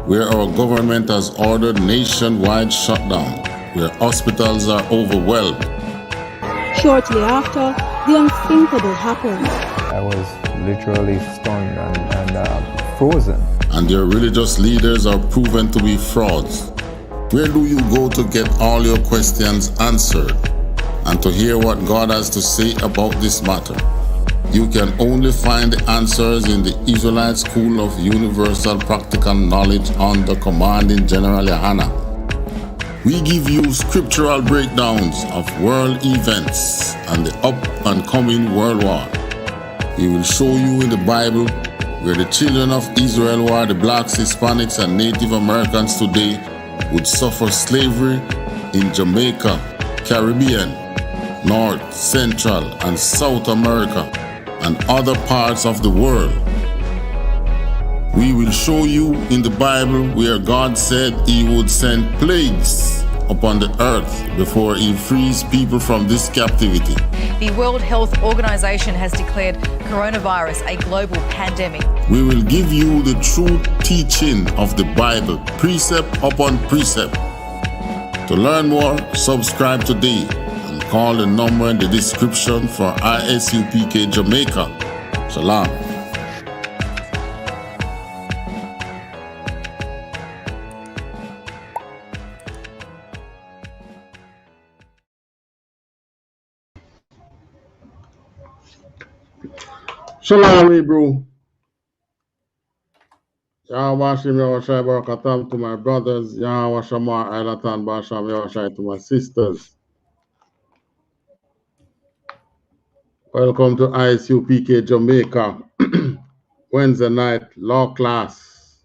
where our government has ordered nationwide shutdown, where hospitals are overwhelmed. Shortly after, the unthinkable happened. I was literally stunned and frozen. And their religious leaders are proven to be frauds. Where do you go to get all your questions answered and to hear what God has to say about this matter? You can only find the answers in the Israelite School of Universal Practical Knowledge under Commanding General Yahanna. We give you scriptural breakdowns of world events and the up and coming world war. We will show you in the Bible where the children of Israel, who are the blacks, Hispanics, and Native Americans today, would suffer slavery in Jamaica, Caribbean, North, Central, and South America, and other parts of the world. We will show you in the Bible where God said He would send plagues upon the earth before He frees people from this captivity. The World Health Organization has declared coronavirus a global pandemic. We will give you the true teaching of the Bible, precept upon precept. To learn more, subscribe today and call the number in the description for I.S.U.P.K Jamaica. Shalom. Shalom, bro. Yahwashim Yahushai Barakatam to my brothers. Yahwashamar Ailatan Basham Yahushai to my sisters. Welcome to I.S.U.P.K Jamaica. Wednesday night law class.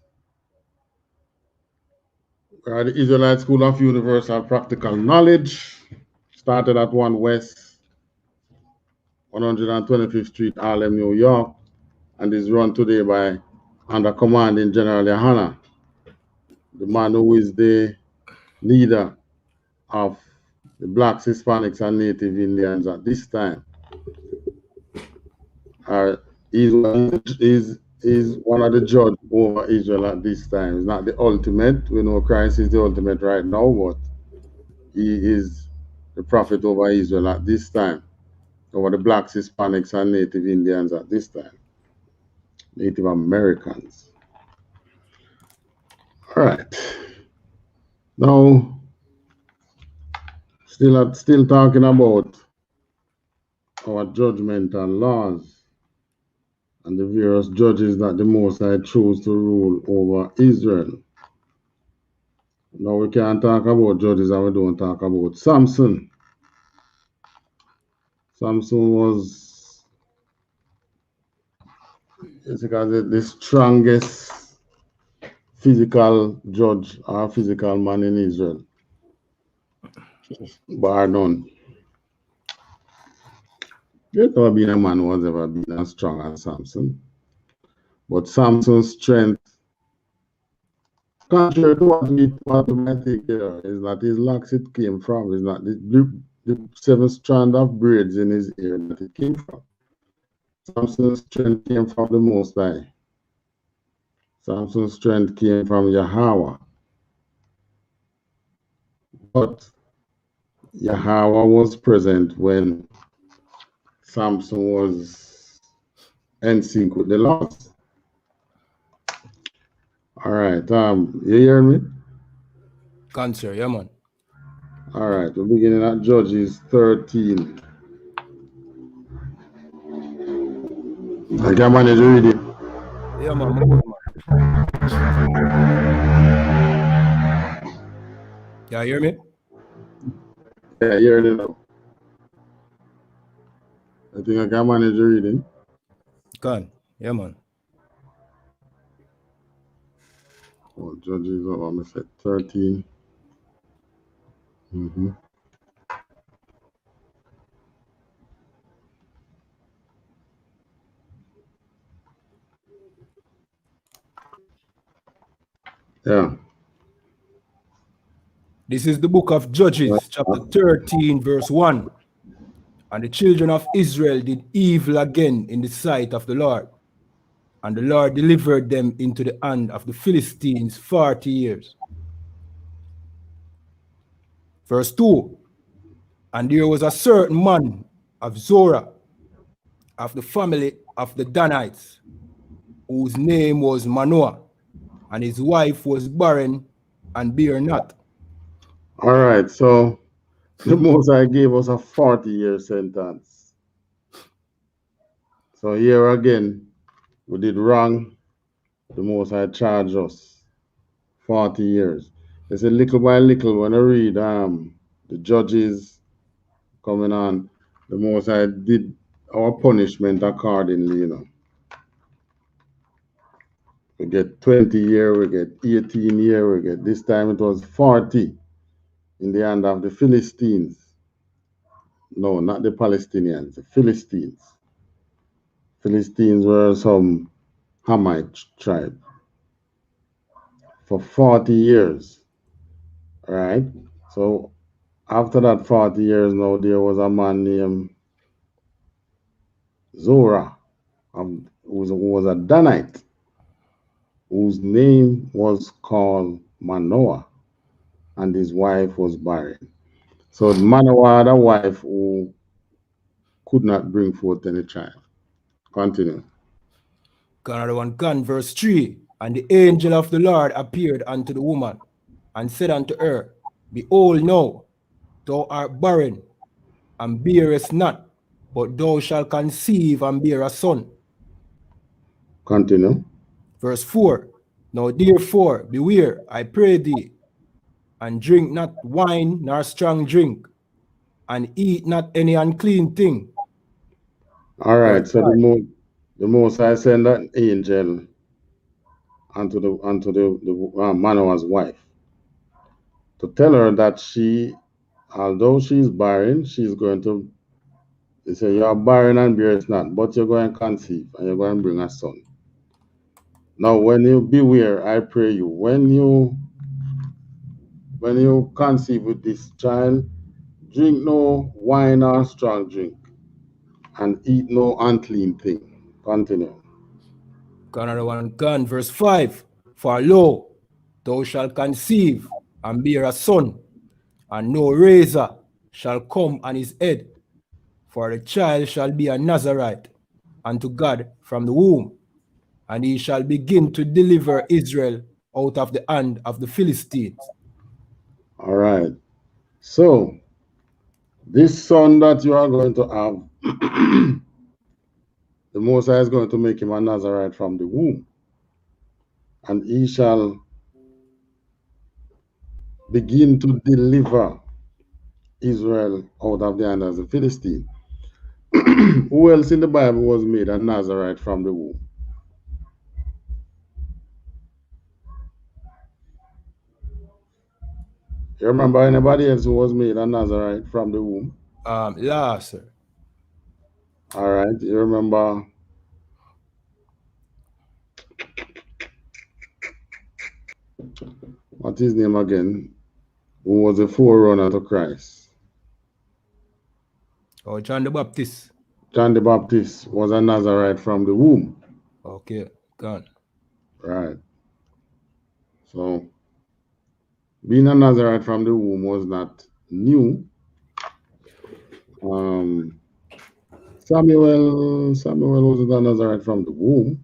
We are the Israelite School of Universal Practical Knowledge. Started at 1 West 125th Street, Harlem, New York, and is run today by under Commanding General Yahanna, the man who is the leader of the blacks, Hispanics, and Native Indians at this time. He's one of the judges over Israel at this time. He's not the ultimate. We know Christ is the ultimate right now, but he is the prophet over Israel at this time, over the blacks, Hispanics, and Native Indians at this time. Native Americans. All right. Now, still talking about our judgmental laws and the various judges that the Most High chose to rule over Israel. Now we can't talk about judges and we don't talk about Samson. Samson was the strongest physical judge or physical man in Israel, bar none. There's never been a man who has ever been as strong as Samson. But Samson's strength, contrary to what we might think here, is that his locks it came from. Is not the 7 strands of braids in his ear that it came from. Samson's strength came from the Most High. Samson's strength came from Yahweh. But Yahweh was present when Samson was in sync with the laws. All right, you hearing me? Cancer, yeah, man. All right, we're beginning at Judges 13. I can manage to read it. Yeah, man. Yeah, you hear me? Yeah, hearing it now. I think I can manage to read it. Can. Yeah, man. Oh, Judges, I said 13. Yeah. This is the book of Judges, chapter 13, verse 1. And the children of Israel did evil again in the sight of the Lord, And the Lord delivered them into the hand of the Philistines 40 years. Verse 2. And there was a certain man of Zorah, of the family of the Danites, whose name was Manoah, and his wife was barren and bare not. All right, so the Most High gave us a 40-year sentence. So here again, we did wrong. The Most High charged us 40 years. They say little by little, when I read the judges coming on, the Most High did our punishment accordingly, you know. We get 20 years, we get 18 years, we get this time it was 40 in the hand of the Philistines. No, not the Palestinians, the Philistines. Philistines were some Hamite tribe for 40 years. All right. So after that 40 years now, there was a man named Zorah, who was a Danite, whose name was called Manoah, and his wife was barren. So Manoah had a wife who could not bring forth any child. Continue. Another one, verse 3. And the angel of the Lord appeared unto the woman, and said unto her, Behold now, thou art barren, and bearest not, but thou shalt conceive and bear a son. Continue. Verse 4. Now therefore, beware, I pray thee, and drink not wine nor strong drink, and eat not any unclean thing. All right, so the Most High sent that angel unto the Manoah's wife to tell her that although she's barren, she's going to. They say you are barren and bearest not, but you're going to conceive and you're going to bring a son. Now, when you beware, I pray you, when you conceive with this child, drink no wine or strong drink, and eat no unclean thing. Continue. Another one, verse 5. For lo, thou shalt conceive and bear a son, and no razor shall come on his head, for the child shall be a Nazarite unto God from the womb, and he shall begin to deliver Israel out of the hand of the Philistines. All right. So, this son that you are going to have, the Most High is going to make him a Nazarite from the womb, and he shall begin to deliver Israel out of the hand of the Philistine. Who else in the Bible was made a Nazarite from the womb? You remember anybody else who was made a Nazarite from the womb? Yeah, sir. All right. You remember? What's his name again? Who was a forerunner to Christ? Oh, John the Baptist. John the Baptist was a Nazarite from the womb. Okay, gone. Right. So, being a Nazarite from the womb was not new. Samuel wasn't a Nazarite from the womb,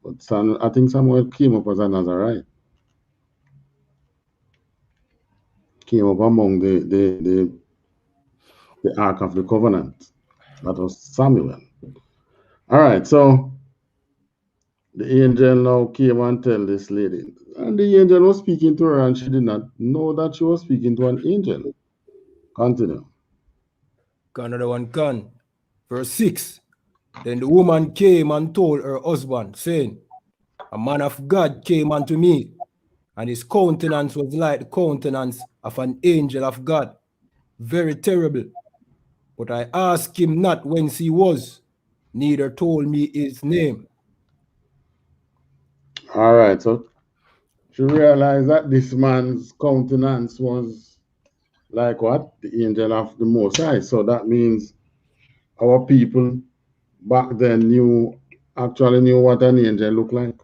but I think Samuel came up as a Nazarite. Came up among the Ark of the Covenant. That was Samuel. All right, so the angel now came and tell this lady, and the angel was speaking to her, and she did not know that she was speaking to an angel. Continue. Another one, verse 6. Then the woman came and told her husband, saying, A man of God came unto me, and his countenance was like the countenance of an angel of God, very terrible. But I asked him not whence he was, neither told me his name. All right, so she realized that this man's countenance was like what? The angel of the Most High. So that means our people back then knew actually knew what an angel looked like?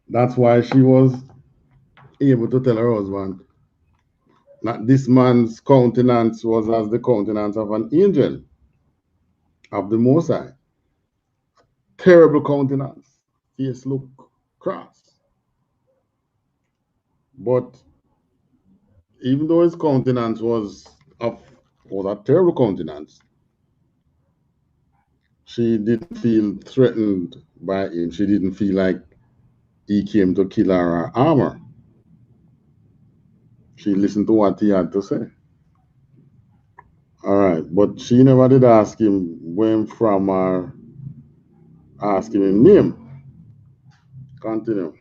That's why she was able to tell her husband that this man's countenance was as the countenance of an angel of the Most High. Terrible countenance. Face look cross. But even though his countenance was a terrible countenance, she didn't feel threatened by him. She didn't feel like he came to kill her or harm her. She listened to what he had to say. All right, but she never did ask him where him from or ask him his name. Continue.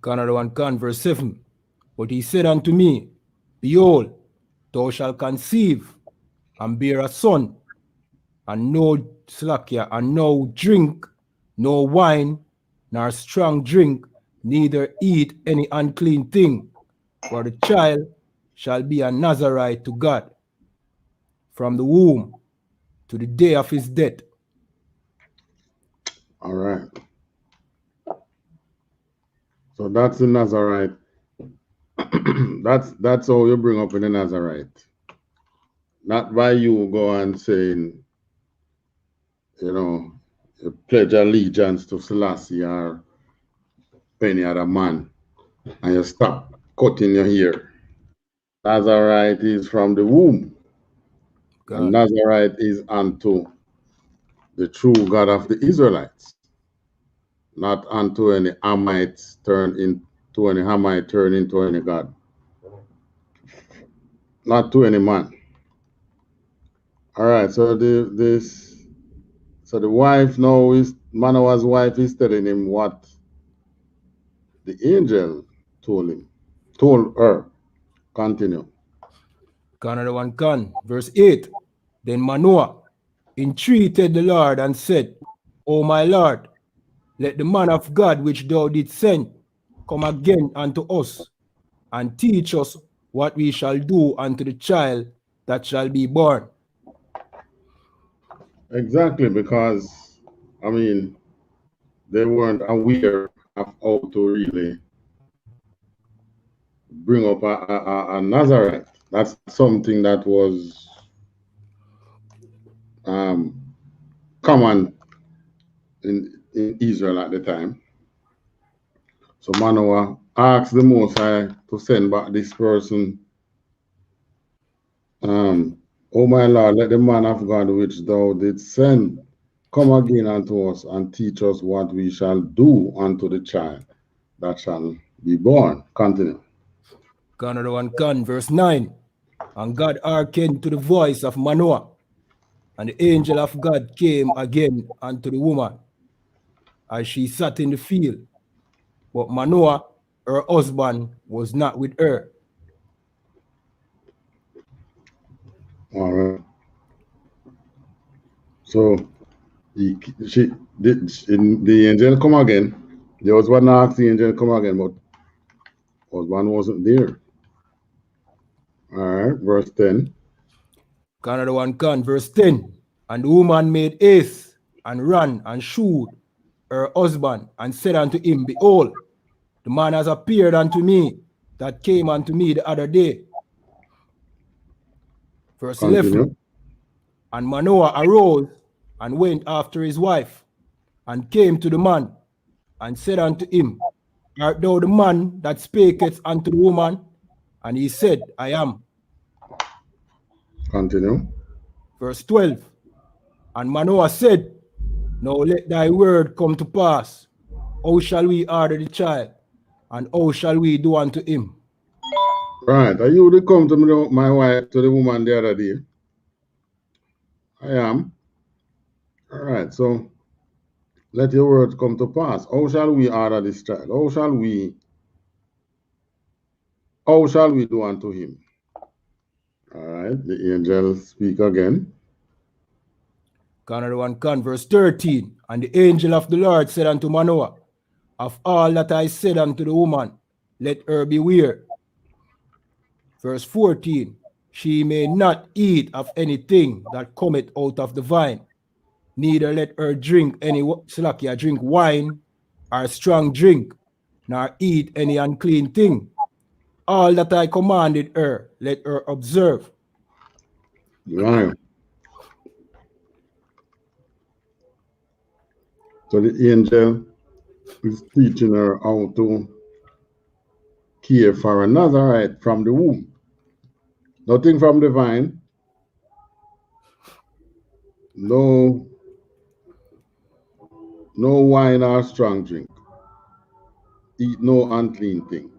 Another one can, verse 7. But he said unto me, Behold, thou shalt conceive and bear a son, and no slakia, and no drink, no wine, nor strong drink, neither eat any unclean thing, for the child shall be a Nazarite to God from the womb to the day of his death. All right. So that's the Nazarite. that's how you bring up in the Nazarite. Not by you go and saying, you pledge allegiance to Selassie or any other man, and you stop cutting your hair. Nazarite is from the womb. And Nazarite is unto the true God of the Israelites, not unto any Hamites turn into any Hamite turn into any God. Not to any man. All right, so the wife now is Manoah's wife is telling him what the angel told her. Continue. Another one can, verse 8. Then Manoah entreated the Lord and said, O my Lord, let the man of God which thou didst send come again unto us, and teach us what we shall do unto the child that shall be born. Exactly, because they weren't aware of how to really bring up a Nazarite. That's something that was common in Israel at the time. So Manoah asked the Most High to send back this person. O my Lord, let the man of God which thou didst send come again unto us and teach us what we shall do unto the child that shall be born. Continue. Another one can, verse 9. And God hearkened to the voice of Manoah, and the angel of God came again unto the woman, as she sat in the field. But Manoah, her husband, was not with her. All right. So the angel come again. The husband asked the angel come again, but husband wasn't there. All right, verse 10. Another one can, verse 10. And the woman made haste and ran and shewed her husband and said unto him, Behold, the man has appeared unto me that came unto me the other day. Verse Continue. 11. And Manoah arose and went after his wife, and came to the man, and said unto him, Art thou the man that spakest unto the woman? And he said, I am. Continue. Verse 12. And Manoah said, Now let thy word come to pass. How shall we order the child? And how shall we do unto him? Right. Are you to come to me, my wife, to the woman the other day? I am. All right. So let your words come to pass. How shall we order this child? How shall we do unto him? All right. The angel speak again. Another one can, verse 13. And the angel of the Lord said unto Manoah, Of all that I said unto the woman, let her beware. Verse 14. she may not eat of anything that cometh out of the vine, neither let her drink any drink wine or strong drink, nor eat any unclean thing. All that I commanded her, let her observe. Right. So the angel is teaching her how to care for another right from the womb. Nothing from the vine. No wine or strong drink. Eat no unclean thing.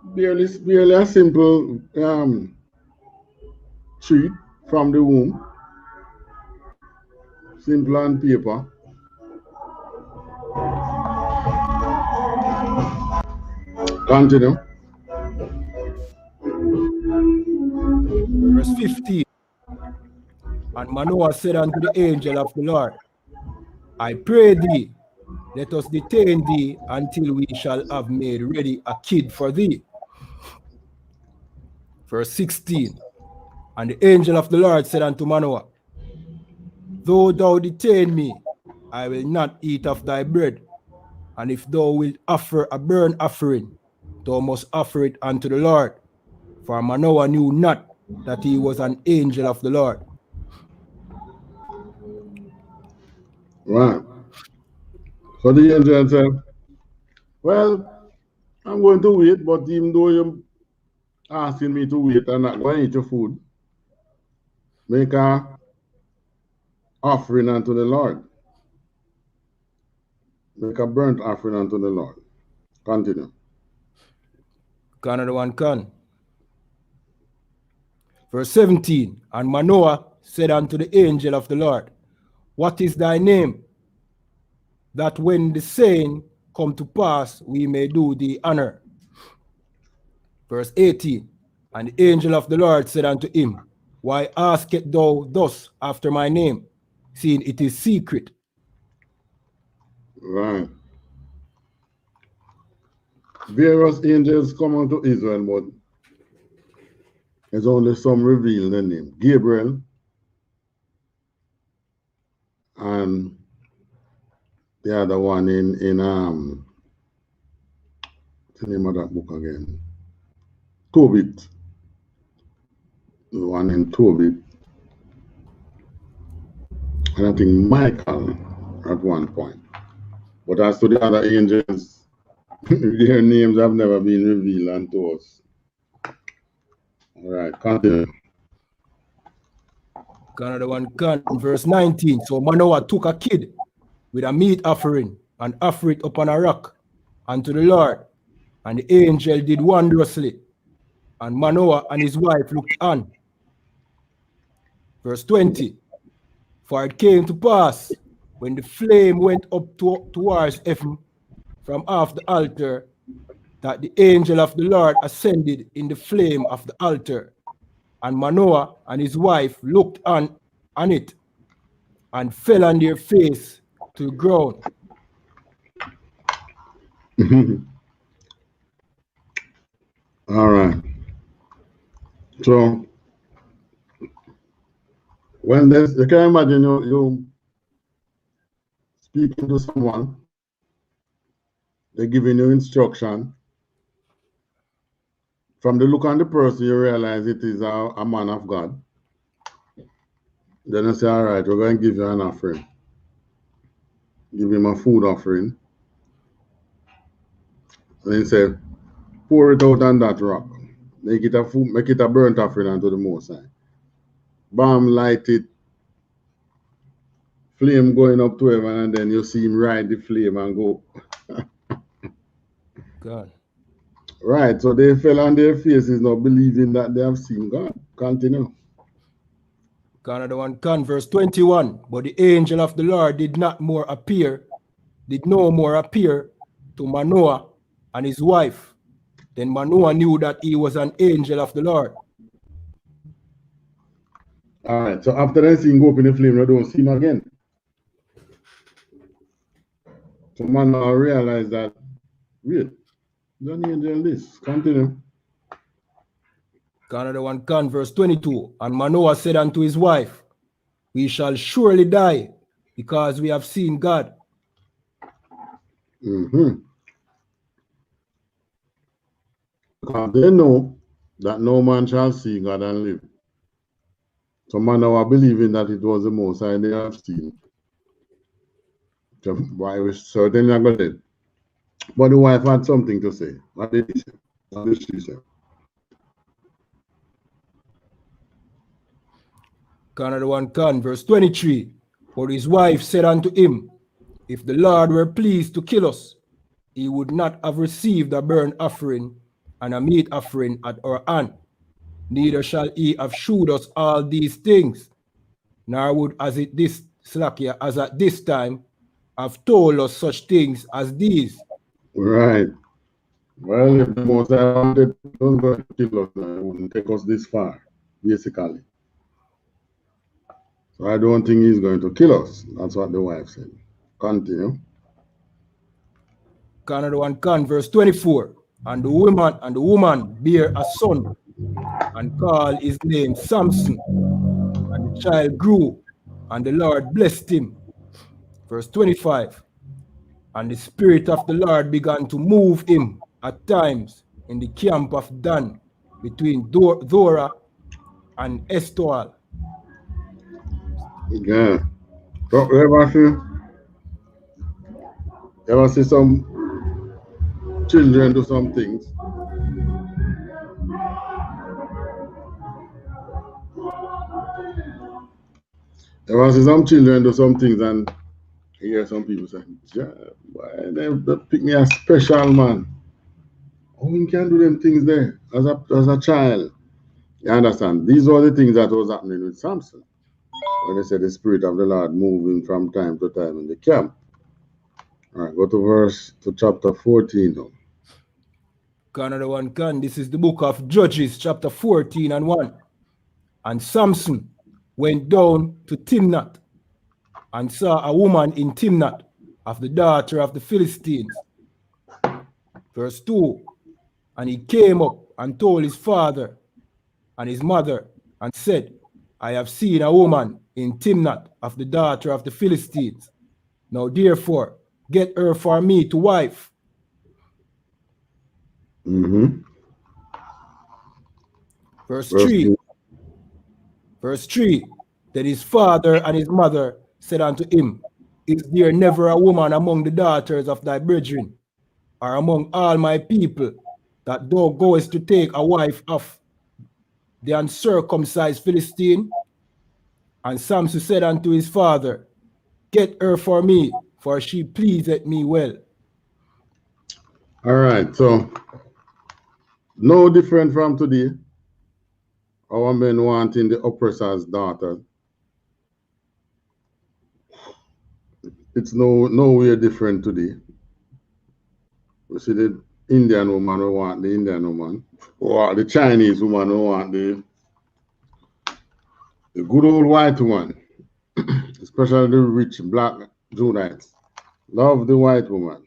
Barely a simple treat from the womb. Simple on paper. Continue. Verse 15. And Manoah said unto the angel of the Lord, I pray thee, let us detain thee until we shall have made ready a kid for thee. Verse 16. And the angel of the Lord said unto Manoah, though thou detain me, I will not eat of thy bread. And if thou wilt offer a burnt offering, thou must offer it unto the Lord. For Manoah knew not that he was an angel of the Lord. Right. So the angel said, well, I'm going to wait, but even though you're asking me to wait, I'm not going to eat your food. Make a offering unto the Lord. Make a burnt offering unto the Lord. Continue. Another one can. Verse 17. And Manoah said unto the angel of the Lord, what is thy name? That when the saying come to pass, we may do thee honor. Verse 18. And the angel of the Lord said unto him, why askest thou thus after my name, seeing it is secret? Right. Various angels come unto Israel, but there's only some revealed the name. Gabriel and the other one in what's the name of that book again? Tobit. The one in Tobit. And I think Michael at one point. But as to the other angels, their names have never been revealed unto us. All right, continue. Another one can. Verse 19. So Manoah took a kid with a meat offering and offered it upon a rock unto the Lord. And the angel did wondrously. And Manoah and his wife looked on. Verse 20. For it came to pass, when the flame went up towards heaven from off the altar, that the angel of the Lord ascended in the flame of the altar. And Manoah and his wife looked on it and fell on their face to the ground. All right. So when there's, you can imagine you speaking to someone, they're giving you instruction. From the look on the person, you realize it is a man of God. Then you say, all right, we're going to give you an offering. Give him a food offering. And then say, pour it out on that rock. Make it a burnt offering unto the Most High. Bomb, light it. Flame going up to heaven, and then you see him ride the flame and go. God. Right, so they fell on their faces, not believing that they have seen God. Continue. Another one can. Verse 21. But the angel of the Lord did no more appear to Manoah and his wife. Then Manoah knew that he was an angel of the Lord. All right, so after they see him go up in the flame, they don't see him again. So Manoah realized that, wait, the angel this. Continue. Another one can, verse 22. And Manoah said unto his wife, we shall surely die, because we have seen God. Because they know that no man shall see God and live. So Manoah believing that it was the Most High they have seen. So why was certainly not going to. But the wife had something to say. What did he say? What did she say? Another one can, verse 23. For his wife said unto him, if the Lord were pleased to kill us, he would not have received a burnt offering and a meat offering at our hand. Neither shall he have shewed us all these things, nor would as at this time have told us such things as these. Right. Well, if the Most High wanted to kill us, it wouldn't take us this far, basically. So I don't think he's going to kill us. That's what the wife said. Continue. Another one can, verse 24. And the woman bare a son, and called his name Samson. And the child grew, and the Lord blessed him. Verse 25. And the Spirit of the Lord began to move him at times in the camp of Dan, between Dora and Eshtaol. Yeah. So ever see some children do some things? Ever see some children do some things and you hear some people say, yeah, why they pick me as special man? How we can do them things there as a child? You understand? These are the things that was happening with Samson. When they said the Spirit of the Lord moving from time to time in the camp. All right, go to chapter 14 now. Another one can. This is the book of Judges, chapter 14 and 1. And Samson went down to Timnath and saw a woman in Timnath of the daughter of the Philistines. Verse 2. And he came up and told his father and his mother and said, I have seen a woman in Timnath of the daughter of the Philistines. Now therefore, get her for me to wife. Verse 3. Verse 3. Then his father and his mother said unto him, is there never a woman among the daughters of thy brethren, or among all my people, that thou goest to take a wife of the uncircumcised Philistine? And Samson said unto his father, get her for me, for she pleaseth me well. All right, so no different from today. Our men wanting the oppressor's daughter. It's nowhere different today. We see the Indian woman who want the Indian woman, or the Chinese woman who want the good old white woman, especially the rich black Judites. Love the white woman.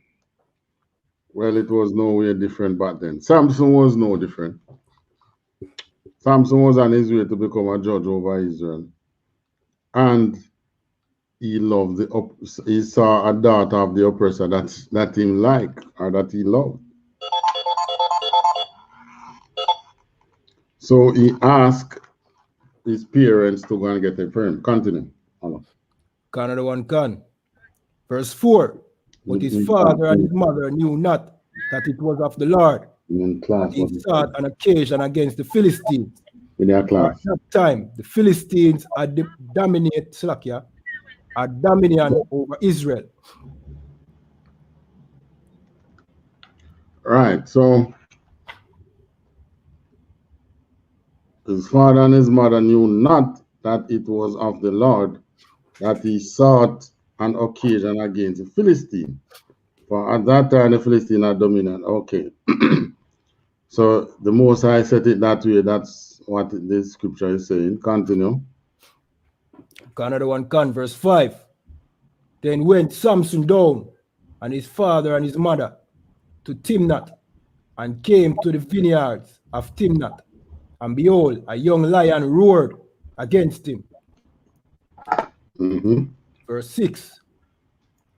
Well, it was nowhere different back then. Samson was no different. Samson was on his way to become a judge over Israel. And he loved he saw a daughter of the oppressor that he liked or that he loved. So he asked his parents to go and get a friend. Continue. Another one can. Verse 4. But his father and his mother knew not that it was of the Lord. That he sought an occasion against the Philistines. In their class. At that time, the Philistines had dominion over Israel. Right, so his father and his mother knew not that it was of the Lord that he sought an occasion against the Philistine. For at that time the Philistine had dominion. Okay. So the Most High said it that way. That's what the scripture is saying. Continue. Another one can, verse 5. Then went Samson down, and his father and his mother, to Timnath, and came to the vineyards of Timnath, And behold, a young lion roared against him. Verse 6.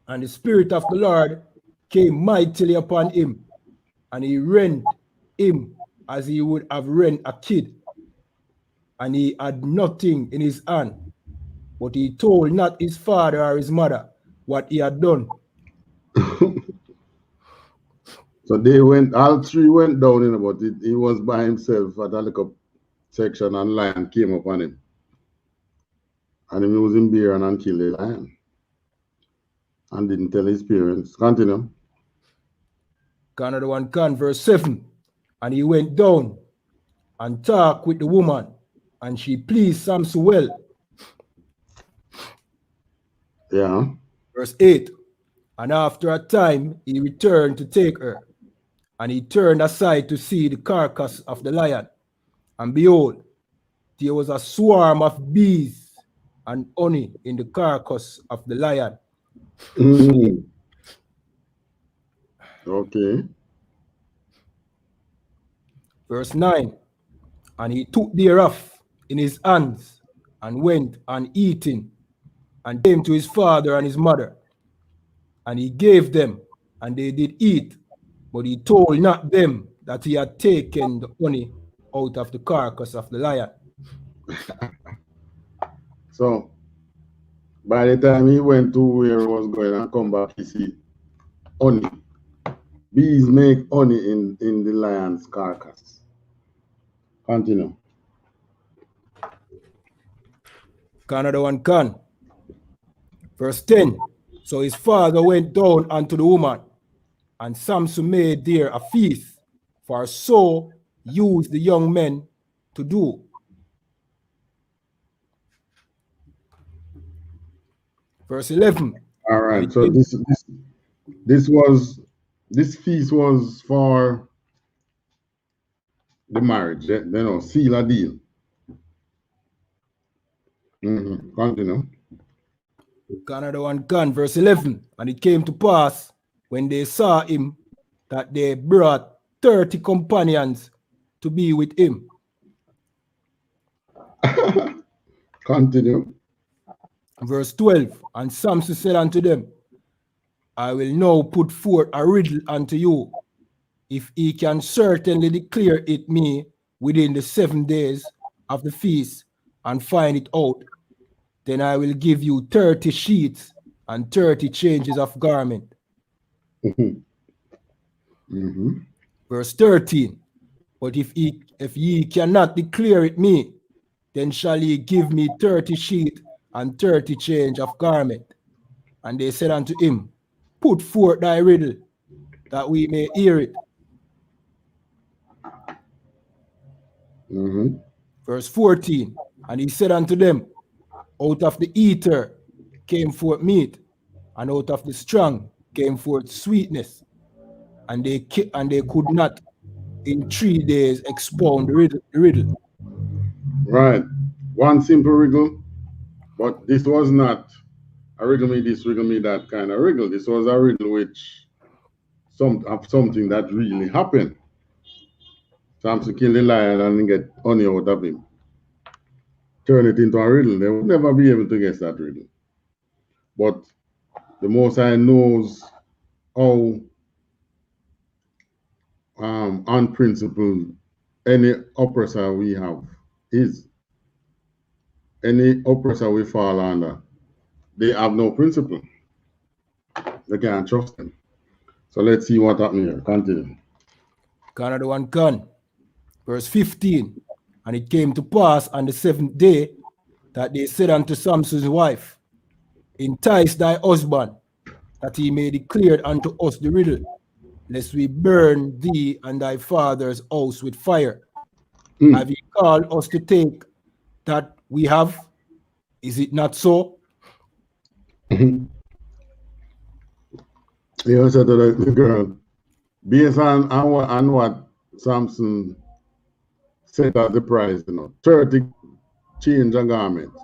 And the Spirit of the Lord came mightily upon him, and he rent him as he would have rent a kid. And he had nothing in his hand, but he told not his father or his mother what he had done. So they went, all three went down, you know, but he was by himself at a little section, and lion came upon him. And he was in beer and killed the lion. And didn't tell his parents. Continue. Another one can, verse 7. And he went down and talked with the woman, and she pleased Samson well. Yeah. Verse 8. And after a time he returned to take her, and he turned aside to see the carcass of the lion. And behold, there was a swarm of bees and honey in the carcass of the lion. Okay. Verse 9. And he took thereof in his hands and went and eating, and came to his father and his mother. And he gave them, and they did eat, but he told not them that he had taken the honey out of the carcass of the lion. So, by the time he went to where he was going and come back, he see honey. Bees make honey in the lion's carcass. Continue. Another one can. Verse 10. So his father went down unto the woman, and Samson made there a feast, for so used the young men to do. Verse 11. All right. So this feast was for the marriage. You know, seal a deal. Continue. Another one can. Verse 11. And it came to pass, when they saw him, that they brought 30 companions to be with him. Continue. Verse 12. And Samson said unto them, I will now put forth a riddle unto you. If he can certainly declare it me within the 7 days of the feast, and find it out, then I will give you 30 sheets and 30 changes of garment. Verse 13. But if ye cannot declare it me, then shall ye give me 30 sheets and 30 change of garment. And they said unto him, Put forth thy riddle, that we may hear it. Verse 14. And he said unto them, Out of the eater came forth meat, and out of the strong came forth sweetness. And they could not in 3 days expound the riddle. Right. One simple riddle, but this was not a riddle me this, riddle me that kind of riddle. This was a riddle which something that really happened. Samson killed the lion and get honey out of him. Turn it into a riddle. They would never be able to guess that riddle. But the Most High knows how unprincipled any oppressor we have is. Any oppressor we fall under, they have no principle. They can't trust them. So let's see what happened here. Continue. Another one can. Verse 15. And it came to pass on the 7th day that they said unto Samson's wife, Entice thy husband, that he may declare unto us the riddle, lest we burn thee and thy father's house with fire. Have ye called us to take that we have? Is it not so? He also said to the girl, based on what Samson set as the price, 30 change of garments.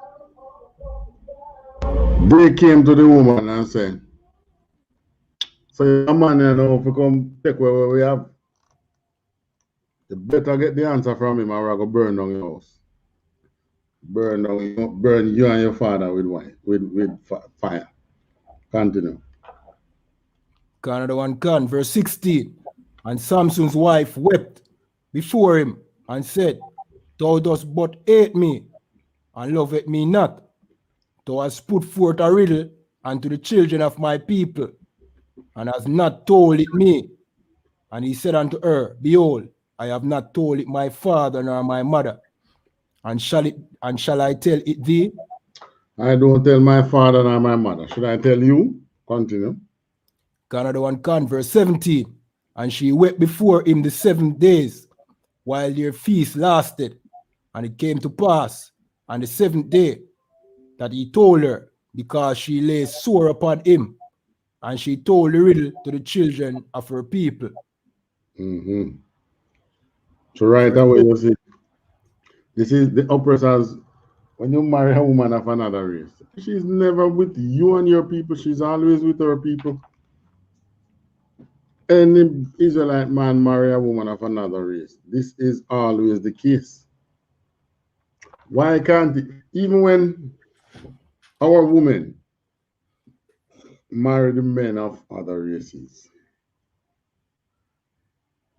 They came to the woman and said, so your man, if you come take where we have, You better get the answer from him or I go burn down your house. Burn you and your father with fire. Continue. Another one can, verse 16. And Samson's wife wept before him and said, Thou dost but hate me, and loveth me not. Thou hast put forth a riddle unto the children of my people, and hast not told it me. And he said unto her, Behold, I have not told it my father nor my mother. And shall I tell it thee? I don't tell my father nor my mother. Should I tell you? Continue. Another one can, verse 17. And she wept before him the 7 days, while their feast lasted. And it came to pass on the 7th day that he told her, because she lay sore upon him. And she told the riddle to the children of her people. So right away you see, this is the oppressors. When you marry a woman of another race, she's never with you and your people. She's always with her people. Any Israelite man marry a woman of another race. This is always the case. Why can't it, even when our women marry the men of other races,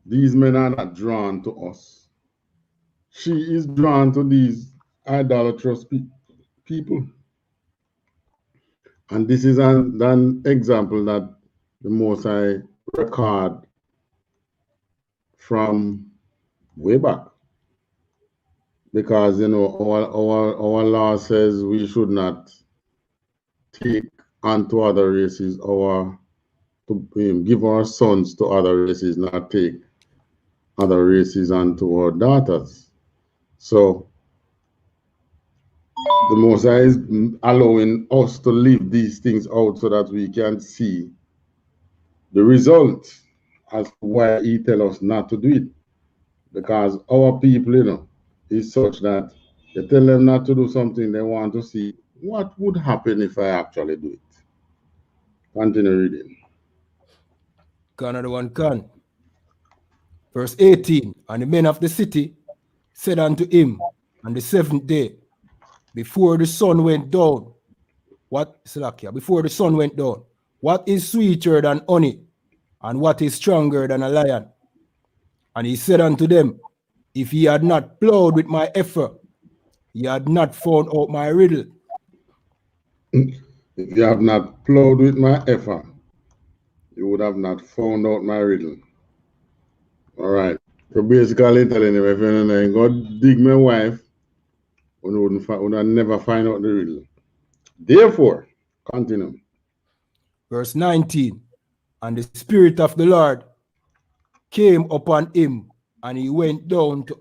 these men are not drawn to us. She is drawn to these idolatrous people. And this is an example that the Most High record from way back. Because, you know, our law says we should not take unto other races to give our sons to other races, not take other races unto our daughters. So the Most High is allowing us to leave these things out so that we can see the result as to why he tells us not to do it. Because our people, you know, is such that you tell them not to do something, they want to see what would happen if I actually do it. Continue reading. Another one can. Verse 18. And the men of the city said unto him on the 7th day, before the sun went down, before the sun went down, what is sweeter than honey, and what is stronger than a lion? And he said unto them, if ye had not plowed with my heifer, ye had not found out my riddle. If you have not plowed with my heifer, you would have not found out my riddle. All right. So basically telling him, if you go dig my wife, you would never find out the riddle. Therefore, continue. Verse 19. And the Spirit of the Lord came upon him, and he went down to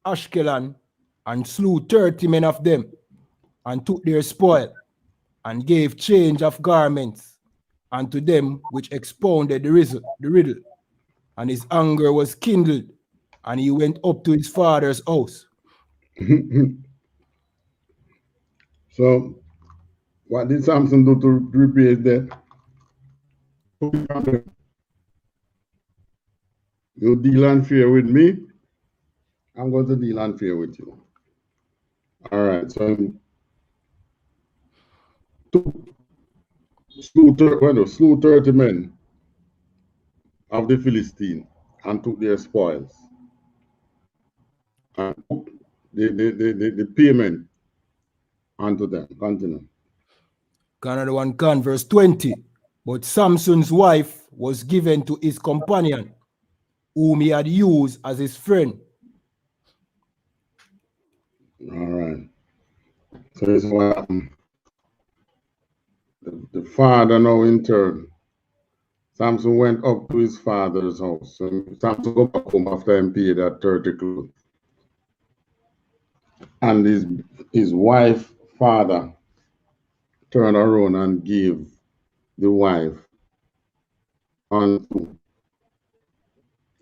Ashkelon and slew 30 men of them, and took their spoil, and gave change of garments unto them which expounded the riddle. And his anger was kindled, and he went up to his father's house. So, what did Samson do to repay his debt? You deal unfair with me, I'm going to deal unfair with you. All right, so slew 30 men of the Philistine and took their spoils. And took the payment unto them. Continue. Another one can, verse 20. But Samson's wife was given to his companion, whom he had used as his friend. All right. So this is what happened. The father now in turn. Samson went up to his father's house. So Samson go back home after him paid that 30 clothes. And his wife, father, turned around and gave the wife unto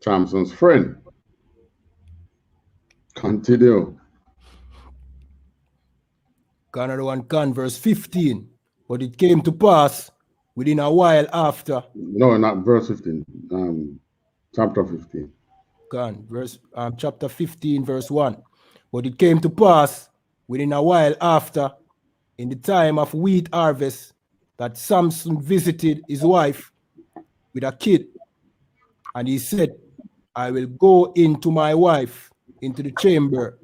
Samson's friend. Continue. Another one can, verse 15. But it came to pass within a while after. No, not verse 15. Chapter 15. Chapter 15, verse 1. But it came to pass within a while after, in the time of wheat harvest, that Samson visited his wife with a kid. And he said, I will go in to my wife into the chamber.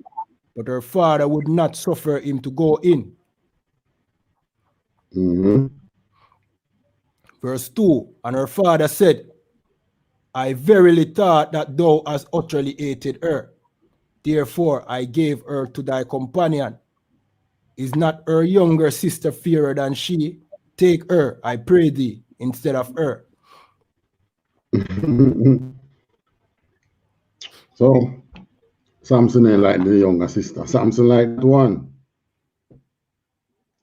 But her father would not suffer him to go in. Verse 2. And her father said, I verily thought that thou hast utterly hated her. Therefore I gave her to thy companion. Is not her younger sister fairer than she? Take her, I pray thee, instead of her. So Samson ain't like the younger sister. Samson like the one.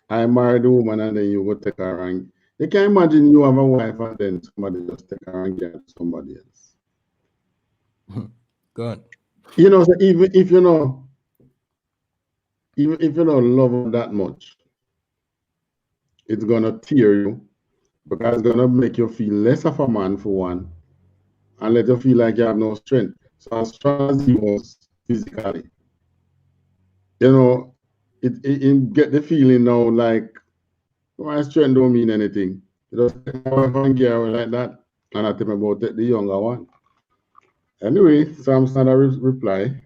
I married the woman and then you go take her and you can imagine you have a wife and then somebody just take her and get somebody else. Good. You know, so even if you know, even if you don't love her that much, it's gonna tear you because it's gonna make you feel less of a man for one, and let you feel like you have no strength. So as strong as he was physically, you know, it get the feeling now like my strength don't mean anything. You just take my wife and get her like that, and I tell me about the younger one. Anyway, Samson had a reply.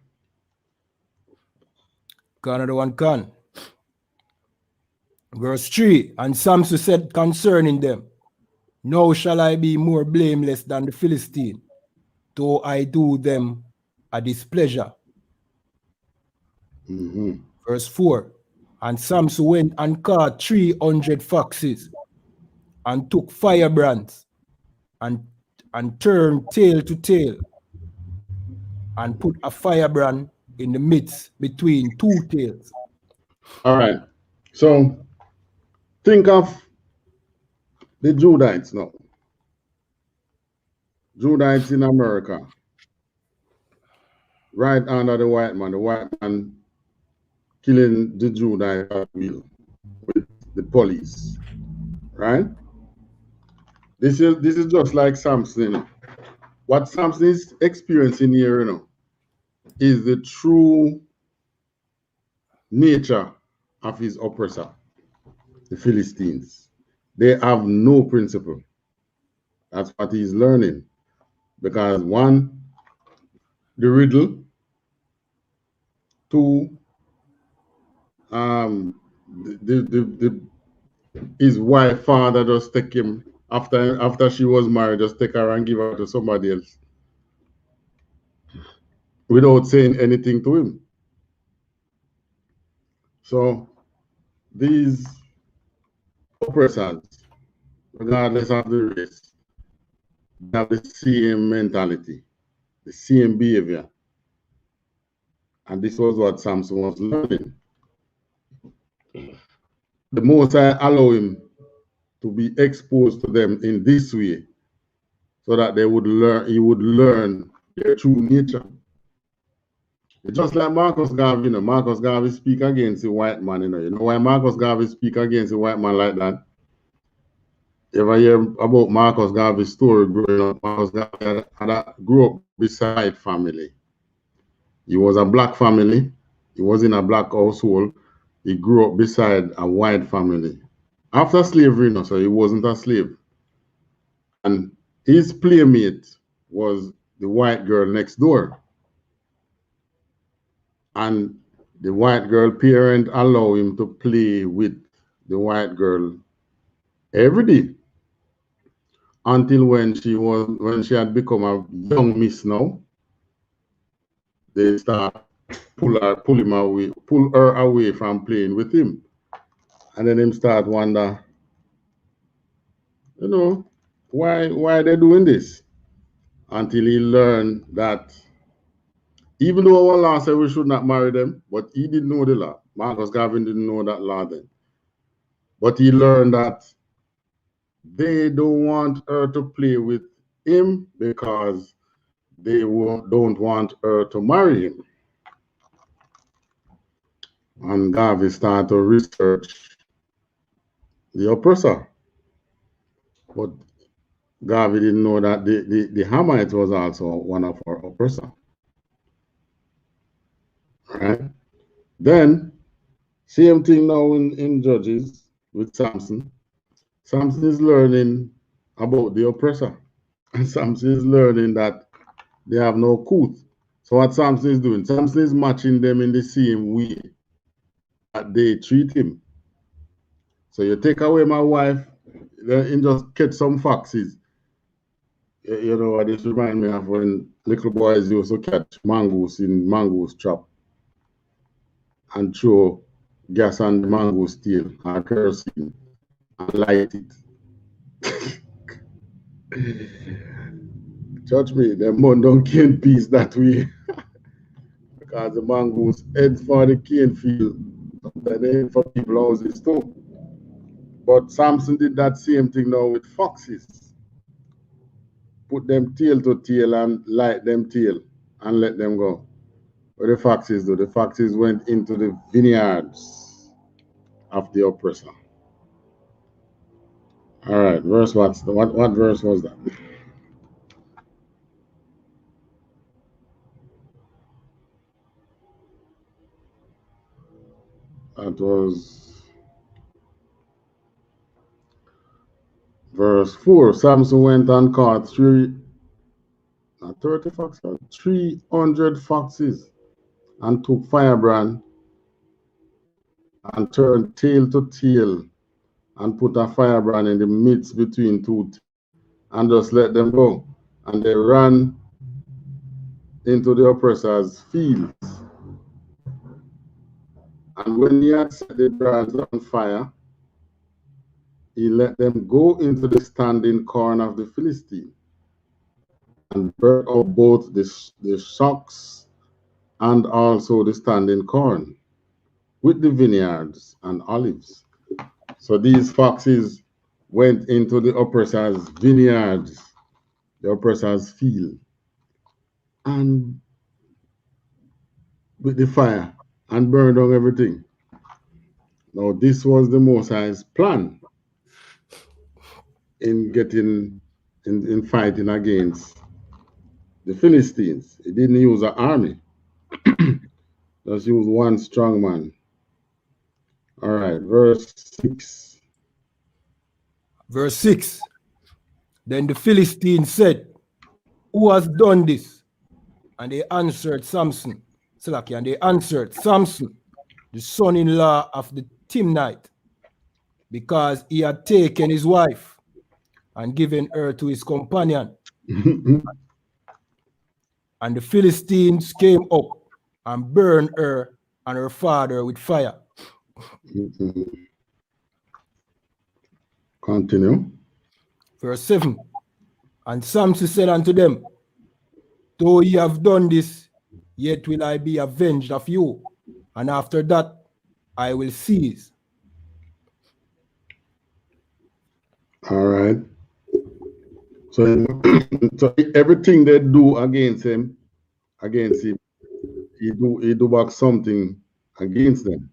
Another one can. Verse 3. And Samson said concerning them, now shall I be more blameless than the Philistine, though I do them a displeasure. Verse 4. And Samson went and caught 300 foxes and took firebrands and turned tail to tail and put a firebrand in the midst between two tails. All right. So think of the Judites now. Judites in America, right under the white man killing the Judites at will with the police, right? This is just like Samson. What Samson is experiencing here, you know, is the true nature of his oppressor, the Philistines. They have no principle. That's what he's learning. Because one, the riddle, two, his wife father just take him after she was married, just take her and give her to somebody else without saying anything to him. So these oppressors, regardless of the race, have the same mentality, the same behavior. And this was what Samson was learning. The Most High allow him to be exposed to them in this way, so that they would learn, he would learn their true nature. It's just like Marcus Garvey, you know. Marcus Garvey speak against the white man, you know. You know why Marcus Garvey speak against the white man like that? You ever hear about Marcus Garvey's story growing up? Marcus Garvey grew up beside family. He was a black family. He was in a black household. He grew up beside a white family. After slavery, you know, so he wasn't a slave. And his playmate was the white girl next door. And the white girl parent allowed him to play with the white girl every day, until when she had become a young miss now, they start pull her away from playing with him. And then him start wonder, you know, why they doing this? Until he learned that even though our law said we should not marry them, but he didn't know the law. Marcus Garvey didn't know that law then. But he learned that they don't want her to play with him because they don't want her to marry him. And Garvey started to research the oppressor. But Garvey didn't know that the Hamite was also one of our oppressors. Right? Then, same thing now in Judges with Samson. Samson is learning about the oppressor. And Samson is learning that they have no couth. So what Samson is doing, Samson is matching them in the same way that they treat him. So you take away my wife, then just catch some foxes. You know what this reminds me of when little boys used to catch mongoose in mongoose trap and throw gas on the mongoose tail or kerosene and light it. Judge me, them man don't cane peace that way. Because the mongoose head for the cane field, then they head for people houses too. But Samson did that same thing now with foxes. Put them tail to tail and light them tail and let them go. What the foxes do? The foxes went into the vineyards of the oppressor. All right, verse what verse was that? That was verse 4. Samson went and caught 30 foxes, 300 foxes, and took firebrand and turned tail to tail and put a firebrand in the midst between two and just let them go. And they ran into the oppressor's fields. And when he had set the brands on fire, he let them go into the standing corn of the Philistine and burnt up both the shocks and also the standing corn with the vineyards and olives. So these foxes went into the oppressor's vineyards, the oppressor's field, and with the fire and burned down everything. Now this was the Most High's plan in getting in fighting against the Philistines. He didn't use an army, just use one strong man. All right, verse 6. Verse 6. Then the Philistines said, "Who has done this?" And they answered Samson. And they answered Samson, the son-in-law of the Timnite, because he had taken his wife and given her to his companion. And the Philistines came up and burned her and her father with fire. Continue. Verse 7. And Samson said unto them, "Though ye have done this, yet will I be avenged of you, and after that I will cease." All right. So everything they do against him, he do back something against them.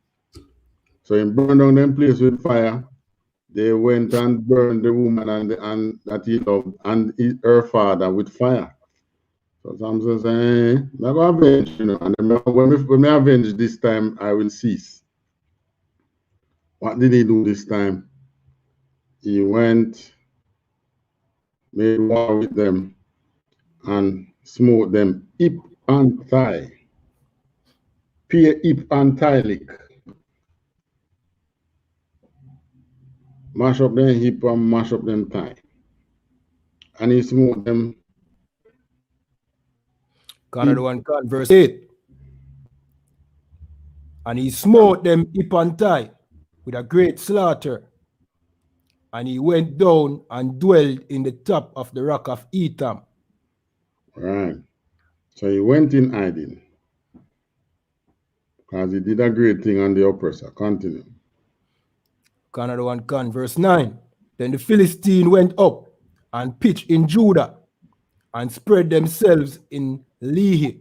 So he burned down them place with fire. They went and burned the woman and that he loved and her father with fire. So Samson said, I'm not going to avenge, you know. And when I avenge this time, I will cease. What did he do this time? He went, made war with them, and smote them hip and thigh. Peer hip and thigh lick. Mash up them hip and mash up them thigh. And he smote them. Verse 8. And he smote them hip and thigh with a great slaughter. And he went down and dwelled in the top of the rock of Etam. Right. So he went in hiding. Because he did a great thing on the oppressor. Continue. Verse 9. Then the Philistine went up and pitched in Judah and spread themselves in Lehi.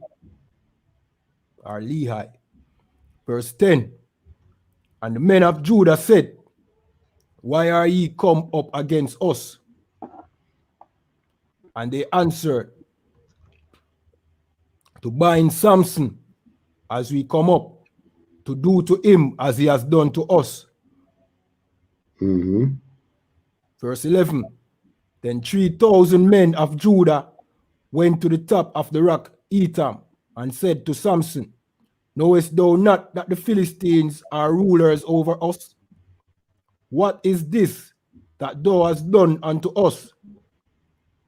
Verse 10. And the men of Judah said, "Why are ye come up against us?" And they answered, "To bind Samson as we come up, to do to him as he has done to us. Verse 11, then 3,000 men of Judah went to the top of the rock Etam and said to Samson, knowest thou not that the Philistines are rulers over us? What is this that thou hast done unto us?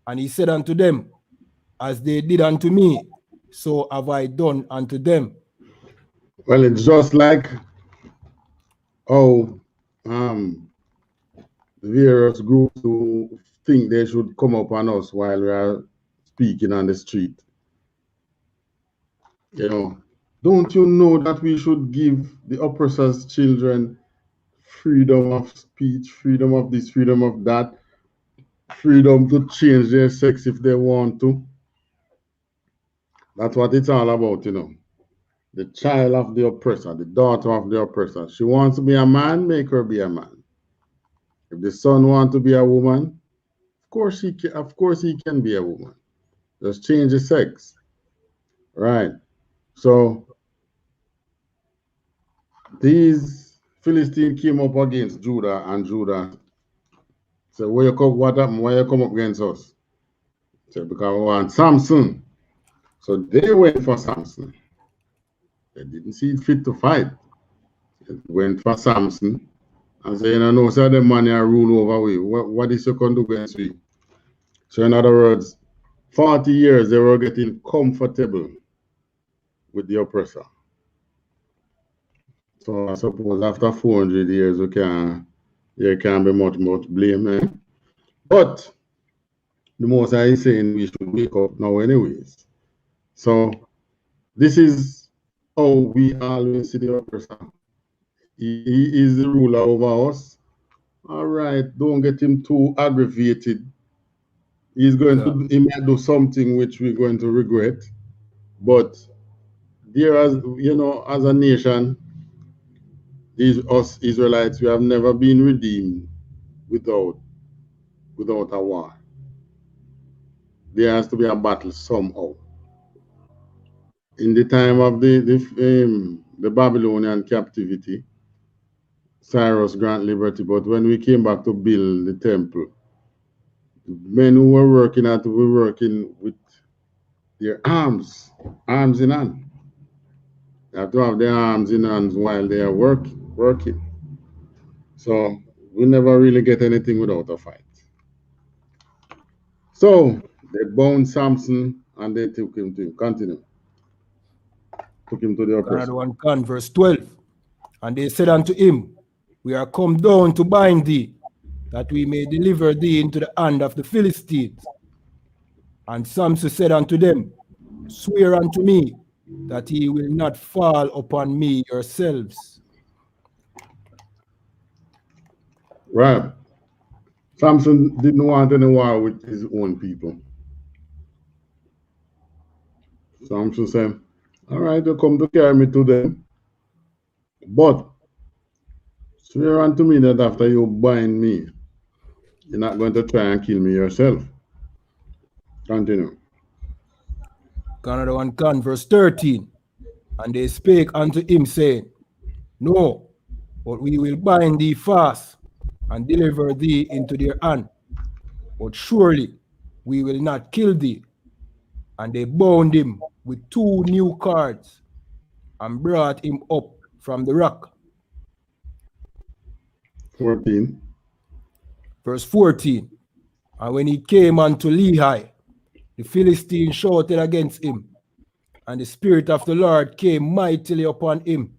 And he said unto them, as they did unto me, so have I done unto them. Well, it's just like how various groups who think they should come up on us while we are speaking on the street. You know, don't you know that we should give the oppressor's children freedom of speech, freedom of this, freedom of that, freedom to change their sex if they want to? That's what it's all about, you know. The child of the oppressor, the daughter of the oppressor. She wants to be a man, make her be a man. If the son wants to be a woman, of course he can be a woman. Just change the sex. Right. So these Philistines came up against Judah, and Judah said, where you come, what happened? Why you come up against us? He said, because we want Samson. So they went for Samson. They didn't see it fit to fight. They went for Samson and said, you know, so the money are rule over we. What is you going to do against we? So in other words, 40 years they were getting comfortable with the oppressor. So I suppose after 400 years, there can't be much blame. Eh? But the Most High is saying we should wake up now anyways. So this is how we always see the oppressor. He is the ruler over us. All right, don't get him too aggravated. He might do something which we're going to regret. But there, as you know, as a nation, us Israelites, we have never been redeemed without a war. There has to be a battle somehow. In the time of the Babylonian captivity, Cyrus granted liberty, but when we came back to build the temple, the men who were working with their arms in hand. They have to have their arms in hands while they are working. So we never really get anything without a fight. So they bound Samson and they took him to him. Continue. Took him to the oppressor. Verse 12. And they said unto him, we are come down to bind thee, that we may deliver thee into the hand of the Philistines. And Samson said unto them, swear unto me that ye will not fall upon me yourselves. Right. Samson didn't want any war with his own people. Samson said, all right, you come to carry me to them. But swear unto me that after you bind me, you're not going to try and kill me yourself. Continue. Verse 13. And they spake unto him, saying, no, but we will bind thee fast and deliver thee into their hand. But surely we will not kill thee. And they bound him with 2 new cords and brought him up from the rock. 14. Verse 14. And when he came unto Lehi, the Philistines shouted against him, and the Spirit of the Lord came mightily upon him,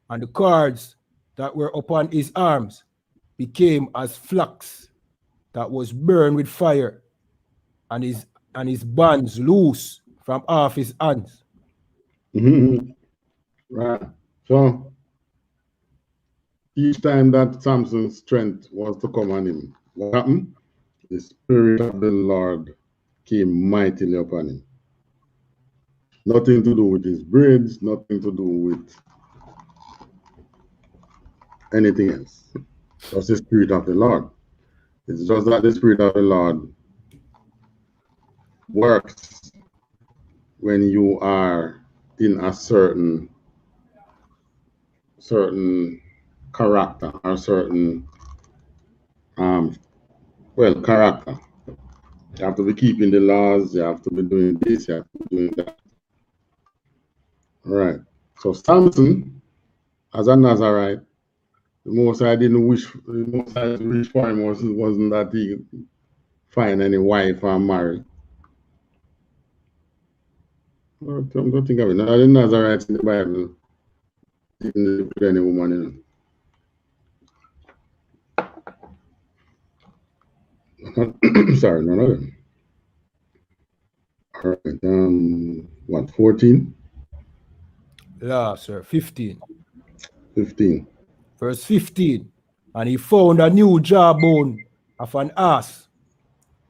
and the cords that were upon his arms became as flax that was burned with fire, and his bands loose from off his hands. Right. So each time that Samson's strength was to come on him, what happened? The Spirit of the Lord came mightily upon him. Nothing to do with his braids, nothing to do with anything else. Just the Spirit of the Lord. It's just that the Spirit of the Lord works when you are in a certain character or certain character. You have to be keeping the laws, you have to be doing this, you have to be doing that. All right. So Samson, as a Nazarite, the most I didn't wish, the most I wished for him wasn't that he find any wife or marry. Don't think of it. Now the Nazarites in the Bible didn't put any woman in. Sorry, none of them. All right. What, 14? Yeah, sir. 15. 15. Verse 15. And he found a new jawbone of an ass,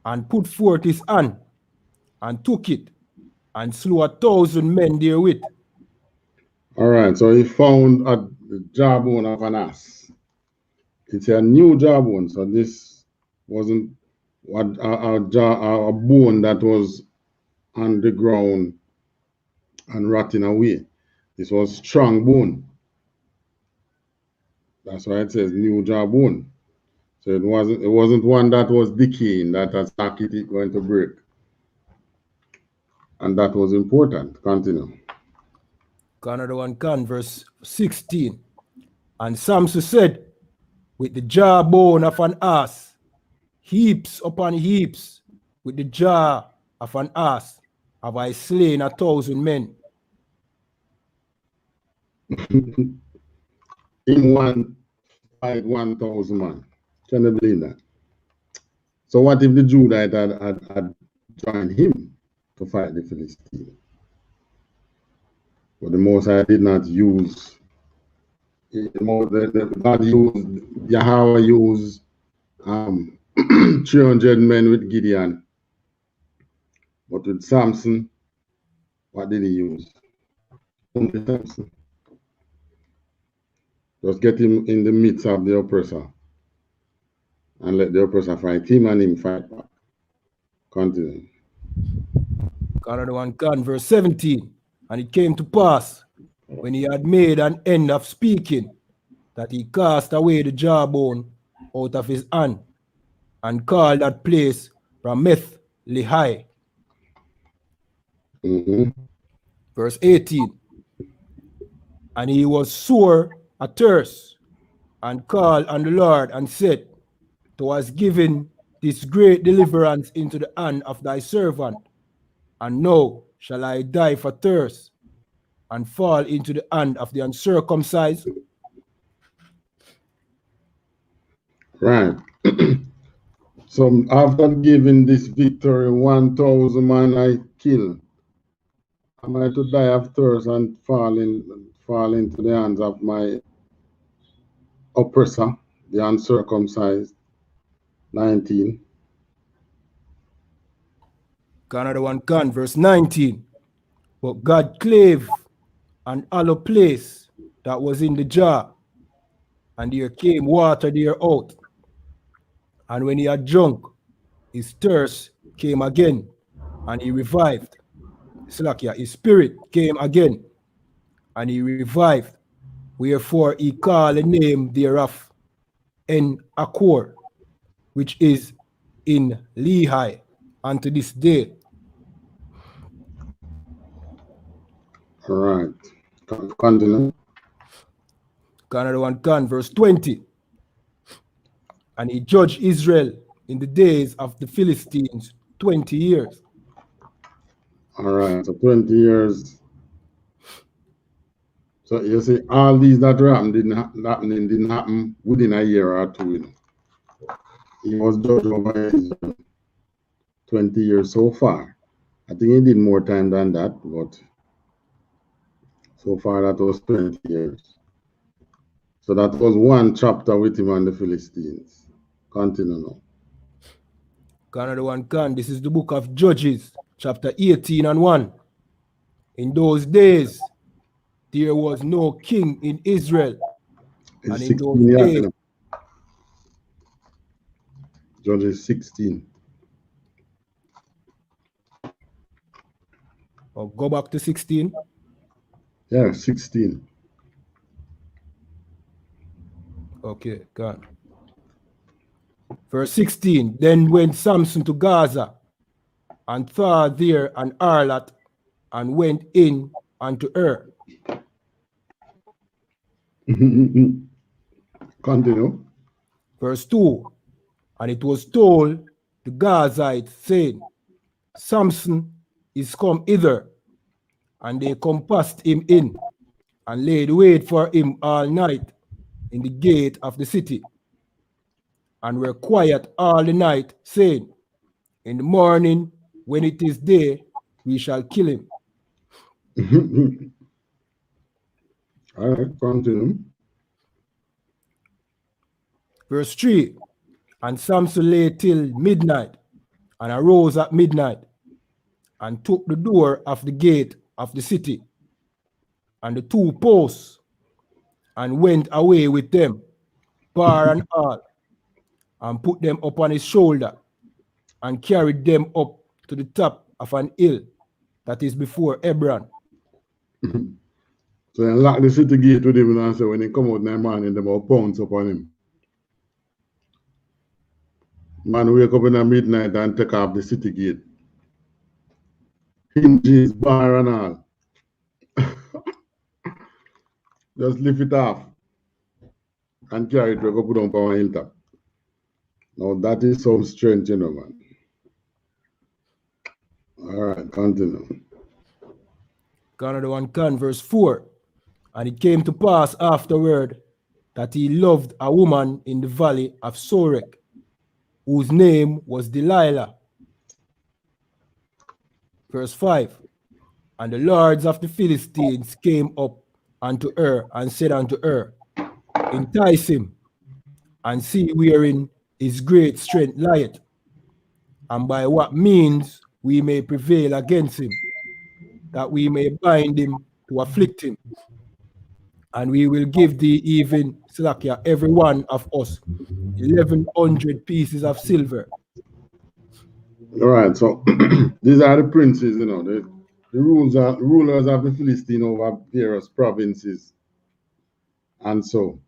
and put forth his hand, and took it, and slew 1,000 men therewith. All right. So he found a jawbone of an ass. It's a new jawbone. So this wasn't a bone that was on the ground and rotting away. This was strong bone. That's why it says new jawbone. So it wasn't one that was decaying, that as it going to break. And that was important. Continue. Another one can, verse 16. And Samson said, with the jawbone of an ass, heaps upon heaps, with the jaw of an ass, have I slain 1,000 men. In one fight 1,000 man. Can you believe that? So what if the Judite had joined him to fight the Philistine? But the Most High did not use, God used, Yahweh used 300 men with Gideon. But with Samson, what did he use? Only Samson. Just get him in the midst of the oppressor and let the oppressor fight him and him fight back. Continue. Another one can, verse 17. And it came to pass, when he had made an end of speaking, that he cast away the jawbone out of his hand, and called that place Rameth Lehi. Verse 18. And he was sore athirst, and called on the Lord, and said, Thou hast given this great deliverance into the hand of thy servant, and now shall I die for thirst, and fall into the hand of the uncircumcised? Right. So after giving this victory, 1,000 man I kill. Am I to die of thirst and fall into the hands of my oppressor, the uncircumcised? 19. Another one can, verse 19. But God clave an hollow place that was in the jar, and there came water there out. And when he had drunk, his thirst came again, and he revived. His spirit came again, and he revived. Wherefore he called the name thereof En Akor, which is in Lehi unto this day. All right. Continue. Another one can, verse 20. And he judged Israel in the days of the Philistines 20 years. All right. So 20 years. So you see, all these that didn't happen within a year or two. You know. He was judged over Israel 20 years so far. I think he did more time than that, but so far that was 20 years. So that was one chapter with him and the Philistines. Continue now. Another one can. This is the book of Judges, chapter 18 and 1. In those days, there was no king in Israel. It's and in 16 those years. days, Judges 16. go back to 16. Yeah, 16. Okay, gone. Verse 16. Then went Samson to Gaza, and saw there an harlot, and went in unto her. Continue. Verse 2. And it was told the Gazites, saying, Samson is come hither. And they compassed him in, and laid wait for him all night in the gate of the city, and were quiet all the night, saying, in the morning, when it is day, we shall kill him. All right, continue. Verse 3. And Samson lay till midnight, and arose at midnight, and took the door of the gate of the city, and the 2 posts, and went away with them, bar and all, and put them upon his shoulder, and carried them up to the top of an hill that is before Hebron. So they lock the city gate with him and say when he come out in the morning, they will pounce upon him. Man wake up in the midnight and take off the city gate. Hinges, bar and all. Just lift it off and carry it to go put on power hilltop. Now that is some strength, you know, man. All right, continue. Another one can, verse 4. And it came to pass afterward that he loved a woman in the valley of Sorek, whose name was Delilah. Verse 5. And the lords of the Philistines came up unto her and said unto her, entice him, and see wherein his great strength lieth, and by what means we may prevail against him, that we may bind him to afflict him. And we will give thee even, Slakia, every one of us, 1,100 pieces of silver. All right, so these are the princes, you know, the rulers of the Philistine over various provinces. And so,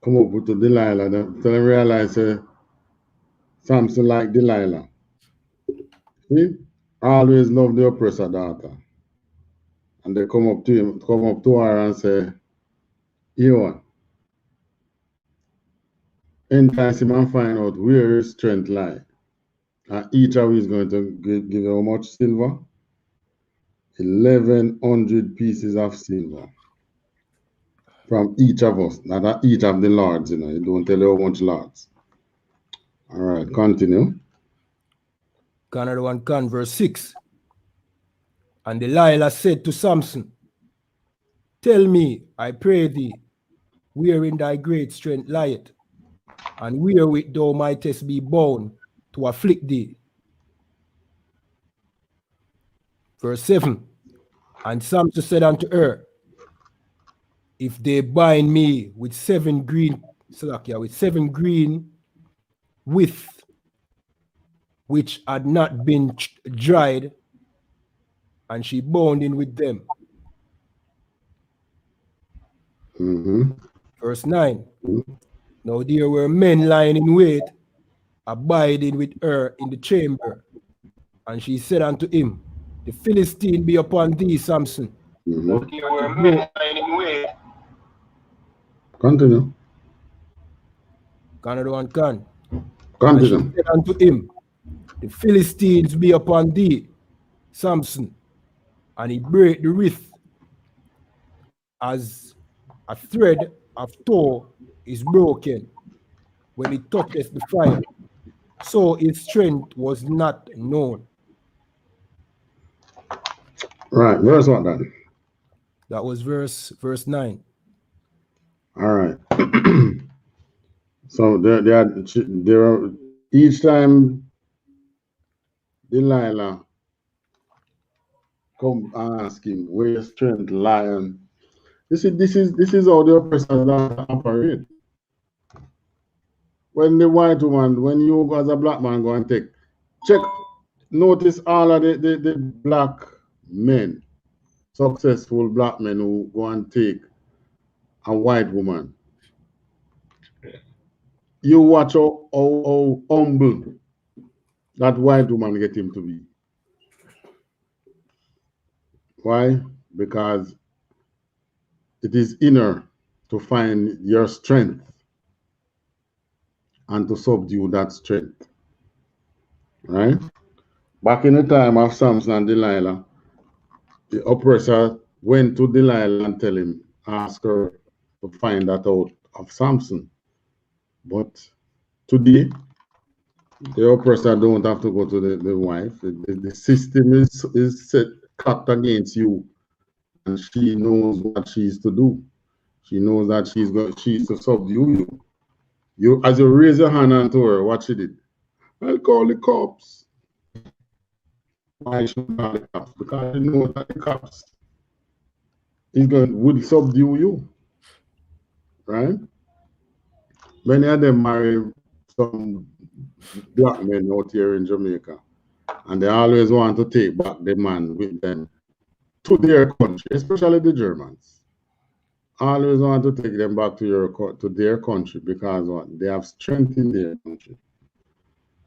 come up with the Delilah. Tell them realize Samson like Delilah. See? Always love the oppressor daughter. And they come up to her and say, you entice him and find out where his strength lies. And each of you is going to give you how much silver? 1,100 pieces of silver. From each of us, not each of the lords, you know. You don't tell you how much lords. All right, continue. Another one can, verse 6. And Delilah said to Samson, tell me, I pray thee, wherein thy great strength lieth, and wherewith thou mightest be bound to afflict thee. Verse 7. And Samson said unto her, if they bind me with 7 green, with 7 green with which had not been dried, and she bound in with them. Verse 9. Now there were men lying in wait, abiding with her in the chamber. And she said unto him, the Philistine be upon thee, Samson. Now there were men lying in wait. Continue. Another one can. Continue. And she said unto him, the Philistines be upon thee, Samson. And he brake the wreath as a thread of tow is broken when it touches the fire. So his strength was not known. Right, verse what then? That was verse 9. All right. So there are each time Delilah come ask him where your strength lie. This is how the oppressors operate. When the white woman, when you as a black man go and check, notice all of the black men successful black men who go and take a white woman. You watch how humble that white woman get him to be. Why? Because it is in her to find your strength and to subdue that strength. Right? Back in the time of Samson and Delilah, the oppressor went to Delilah and asked her to find that out of Samson. But today, the oppressor don't have to go to the wife. The system is set cut against you, and she knows what she's to do. She knows that she's to subdue you. You, as you raise your hand onto her, what she did? I'll call the cops. Why should call the cops? Because she knows that the cops would subdue you, right? Many of them marry some black men out here in Jamaica, and they always want to take back the man with them to their country, especially the Germans. Always want to take them back to their country because what? They have strength in their country.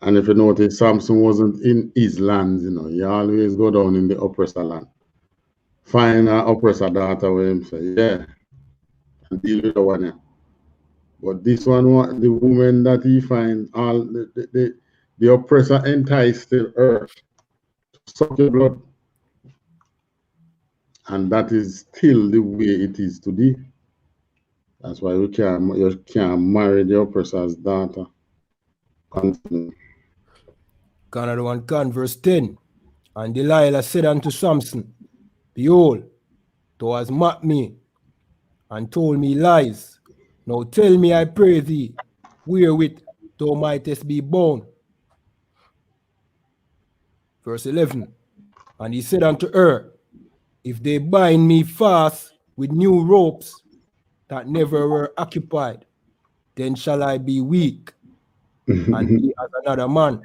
And if you notice, Samson wasn't in his lands, you know. He always go down in the oppressor land. Find an oppressor daughter with him, say, yeah, and deal with the one. Yeah. But this one, the woman that he finds, all the oppressor enticed her to suck your blood. And that is still the way it is today. That's why you can't marry the oppressor's daughter. Continue. Another one, verse 10. And Delilah said unto Samson, Behold, thou hast mocked me, and told me lies. Now tell me, I pray thee, wherewith thou mightest be bound. Verse 11. And he said unto her, If they bind me fast with new ropes that never were occupied, then shall I be weak and be as another man.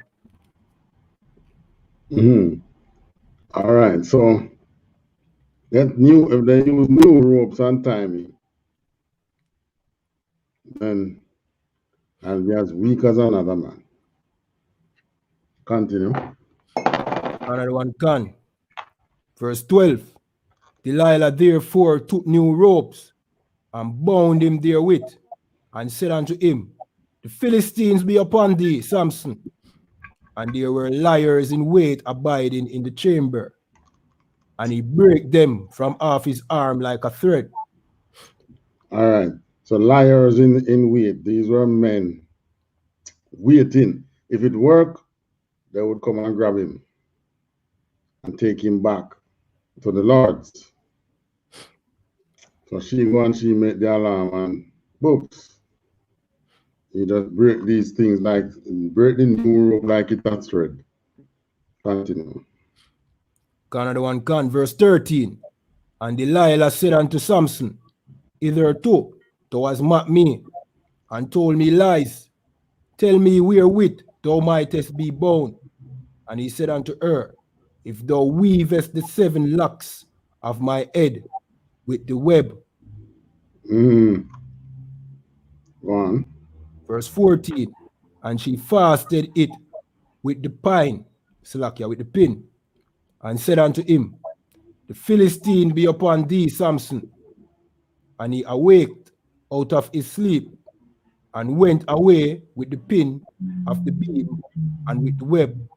All right, so if they use new ropes and tie me, then I'll be as weak as another man. Continue. Another one can. Verse 12. Delilah therefore took new ropes and bound him therewith, and said unto him, The Philistines be upon thee, Samson. And there were liars in wait abiding in the chamber, and he brake them from off his arm like a thread. All right, so liars in wait. These were men waiting. If it worked, they would come and grab him and take him back to the lords. So she go and she made the alarm, and books. He just break these things break the new rope like it's a thread. Continue. Another one can, verse 13. And Delilah said unto Samson, Hitherto thou hast mocked me, and told me lies. Tell me wherewith thou mightest be bound. And he said unto her, If thou weavest the 7 locks of my head with the web. Go on. Verse 14. And she fastened it with the pine, with the pin, and said unto him, The Philistine be upon thee, Samson. And he awaked out of his sleep, and went away with the pin of the beam and with the web.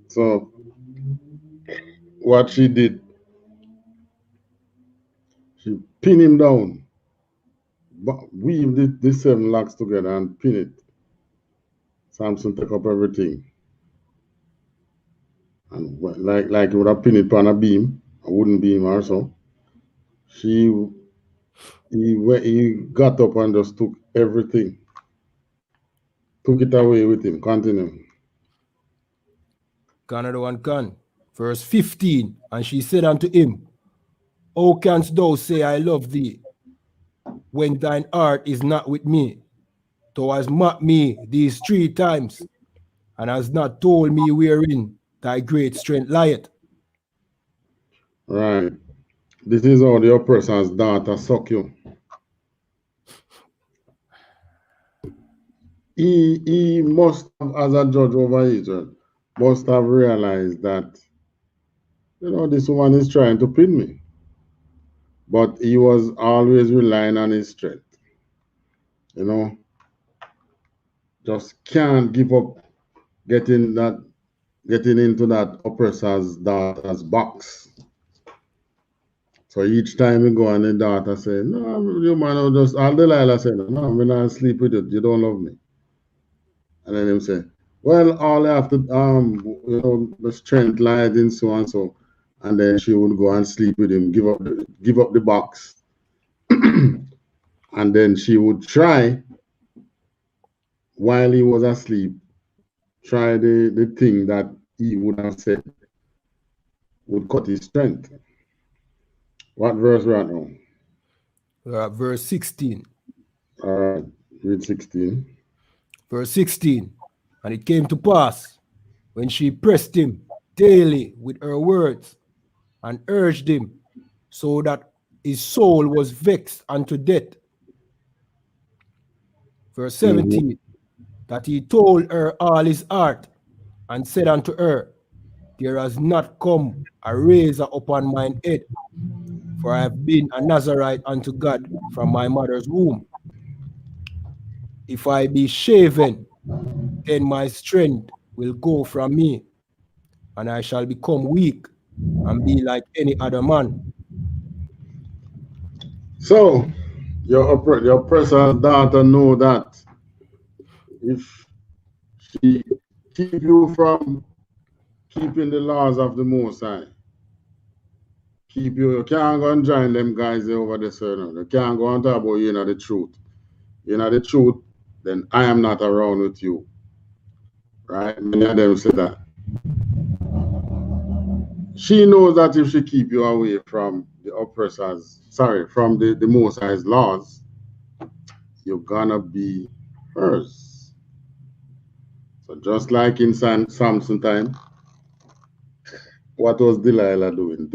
So what she did, she pinned him down, weave the 7 locks together and pin it. Samson took up everything. And like you would have pinned it on a beam, a wooden beam or so. He got up and just took everything. Took it away with him. Continue. Another one can. Verse 15. And she said unto him, How canst thou say I love thee, when thine heart is not with me? Thou hast mocked me these 3 times, and hast not told me wherein thy great strength lieth. Right. This is how the oppressor's daughter suck you. He must have, as a judge over Israel, must have realized that, this woman is trying to pin me. But he was always relying on his strength. Just can't give up getting into that oppressor's daughter's box. So each time we go and the daughter say, no, you man, just all Delilah say, no, I'm not sleep with you. You don't love me. And then him say, well, all I have to the strength lied in so and so. And then she would go and sleep with him, give up the box. And then she would try, while he was asleep, try the thing that he would have said would cut his strength. What verse we're at now? We're at verse 16. All right, read 16. Verse 16. And it came to pass, when she pressed him daily with her words, and urged him, so that his soul was vexed unto death. Verse 17. That he told her all his heart, and said unto her, there has not come a razor upon mine head, for I have been a Nazarite unto God from my mother's womb. If I be shaven, then my strength will go from me, and I shall become weak and be like any other man. So, your oppressor's daughter know that if she keep you from keeping the laws of the Most High, you can't go and join them guys over there, sir. You can't go and talk about the truth. The truth, then I am not around with you. Right? Many of them say that. She knows that if she keep you away from the from the Most High's laws, you're gonna be hers. So just like in Samson time, what was Delilah doing?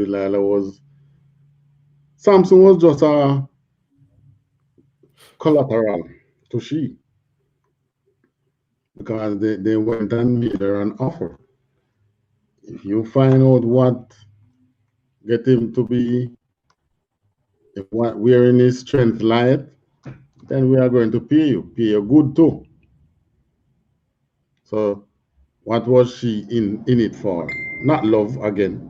Samson was just a collateral to she, because they went and made her an offer. If you find out what get him to be, if what we're in his strength lieth, then we are going to pay you good too. So what was she in it for? Not love again.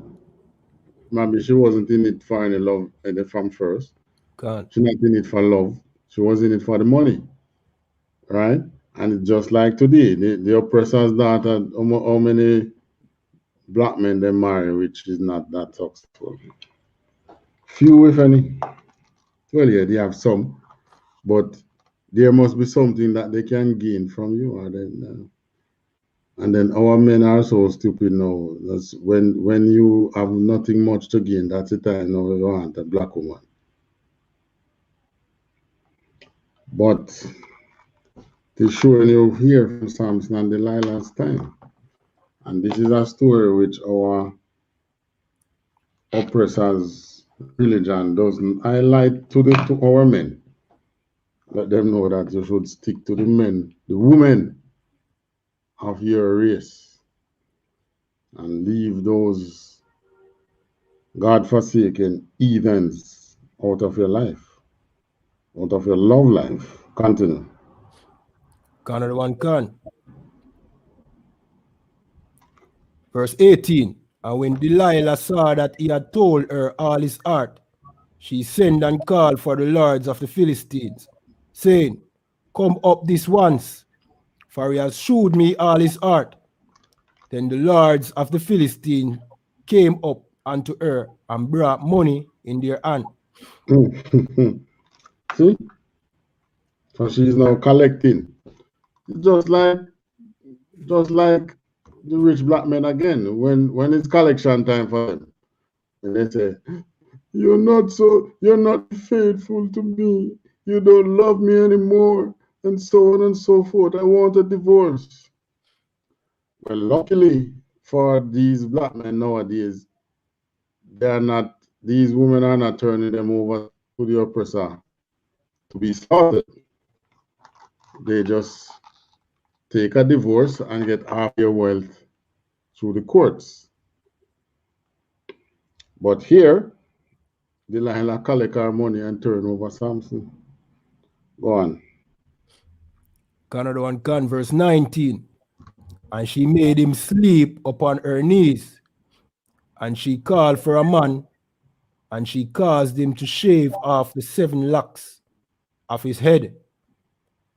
Maybe she wasn't in it for any love from first. God. She's not in it for love. She was in it for the money. Right? And it's just like today, the oppressor's daughter, how many black men they marry, which is not that successful. Few, if any. Well, yeah, they have some, but there must be something that they can gain from you, and then our men are so stupid now. That's when you have nothing much to gain, that's the time now you want a black woman. But to showing you here from Samson and Delilah's time. And this is a story which our oppressors' religion doesn't highlight to our men. Let them know that you should stick to the men, the women of your race, and leave those God-forsaken heathens out of your life, out of your love life. Continue. Another one can. Verse 18. And when Delilah saw that he had told her all his heart, she sent and called for the lords of the Philistines, saying, come up this once, for he has shewed me all his heart. Then the lords of the Philistines came up unto her and brought money in their hand. See? So she's now collecting. Just like the rich black men again, when it's collection time for them, and they say, you're not faithful to me, you don't love me anymore, and so on and so forth. I want a divorce. Well, luckily for these black men nowadays, these women are not turning them over to the oppressor to be slaughtered. They just take a divorce and get half their wealth through the courts. But here, Delilah collect her money and turn over Samson. Go on. Canada 1 Con, verse 19. And she made him sleep upon her knees. And she called for a man, and she caused him to shave off the 7 locks of his head.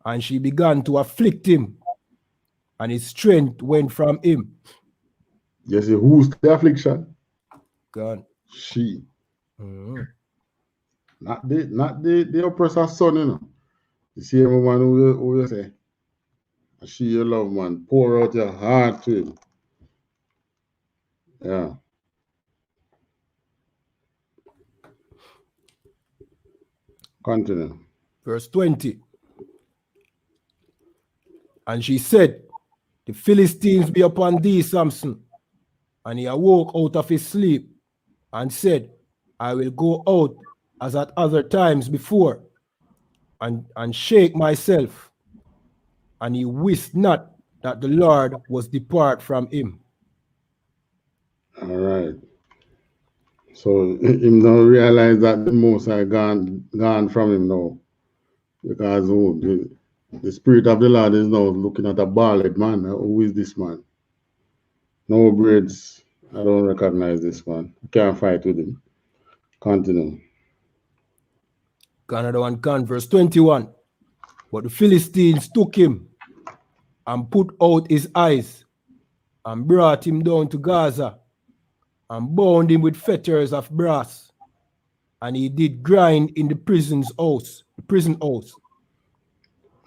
And she began to afflict him, and his strength went from him. You see, who's the affliction? God. She. Mm-hmm. Not the oppressor's son, you know. The same woman who you say, she your love, man. Pour out your heart to him. Yeah. Continue. Verse 20. And she said, the Philistines be upon thee, Samson. And he awoke out of his sleep and said, I will go out as at other times before and shake myself. And he wist not that the Lord was depart from him. All right. So him now realize that the Most High gone from him now. Because the Spirit of the Lord is now looking at a bald man. Who is this man? No braids. I don't recognize this man. I can't fight with him. Continue. Canada 1 Con, verse 21. But the Philistines took him and put out his eyes and brought him down to Gaza and bound him with fetters of brass. And he did grind in the prison house.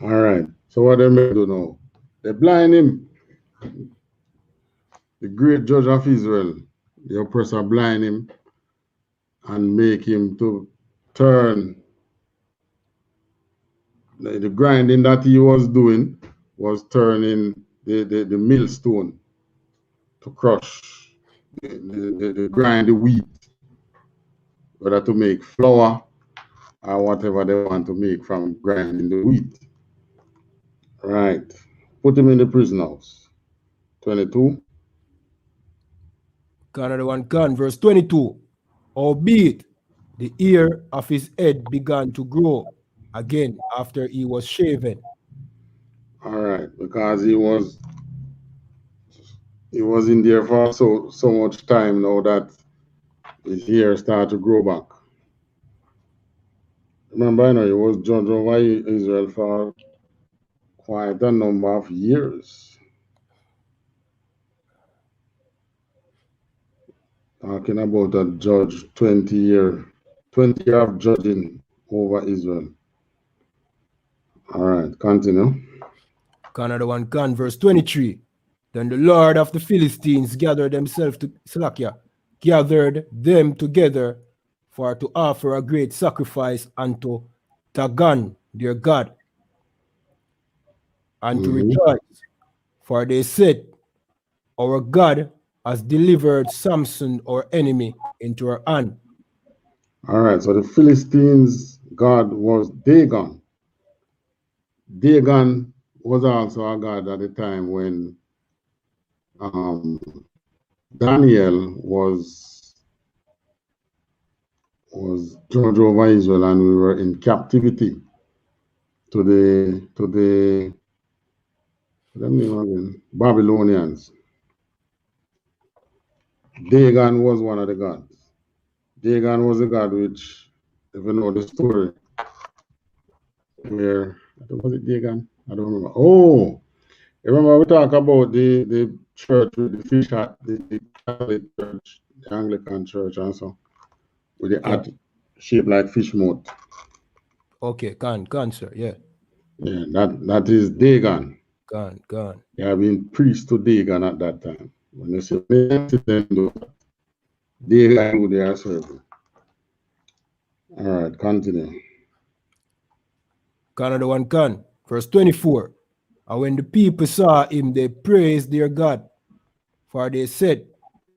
All right. So what they may do now? They blind him. The great judge of Israel, the oppressor, blind him and make him to turn. The grinding that he was doing was turning the millstone to crush, the grind the wheat, whether to make flour or whatever they want to make from grinding the wheat. Right. Put him in the prison house. 22. Canada 1 Con, verse 22. Albeit the ear of his head began to grow again after he was shaven. All right, because he was in there for so much time now that his hair started to grow back. Remember, I know he was judge over Israel for quite a number of years. Talking about a judge, 20 years of judging over Israel. All right, continue. Canada 1 Con, verse 23. Then the Lord of the Philistines gathered them together for to offer a great sacrifice unto Dagon, their God, and to rejoice, for they said, our God has delivered Samson, our enemy, into our hand. All right, so the Philistines' God was Dagon. Dagon was also a god at the time when Daniel was judge over Israel and we were in captivity to the Babylonians. Dagon was one of the gods. Dagon was a god which, if you know the story, where, was it Dagon? I don't remember. Oh, remember we talk about the church with the fish hat, the Catholic church, the Anglican church and so, with the hat shaped like fish mouth. Okay, gone, sir, yeah. Yeah, that is Dagon. Gone. They have been priests to Dagon at that time. When you say them do that, Dagon who they are serving. All right, continue. Canada 1 Con, verse 24. And when the people saw him, they praised their God, for they said,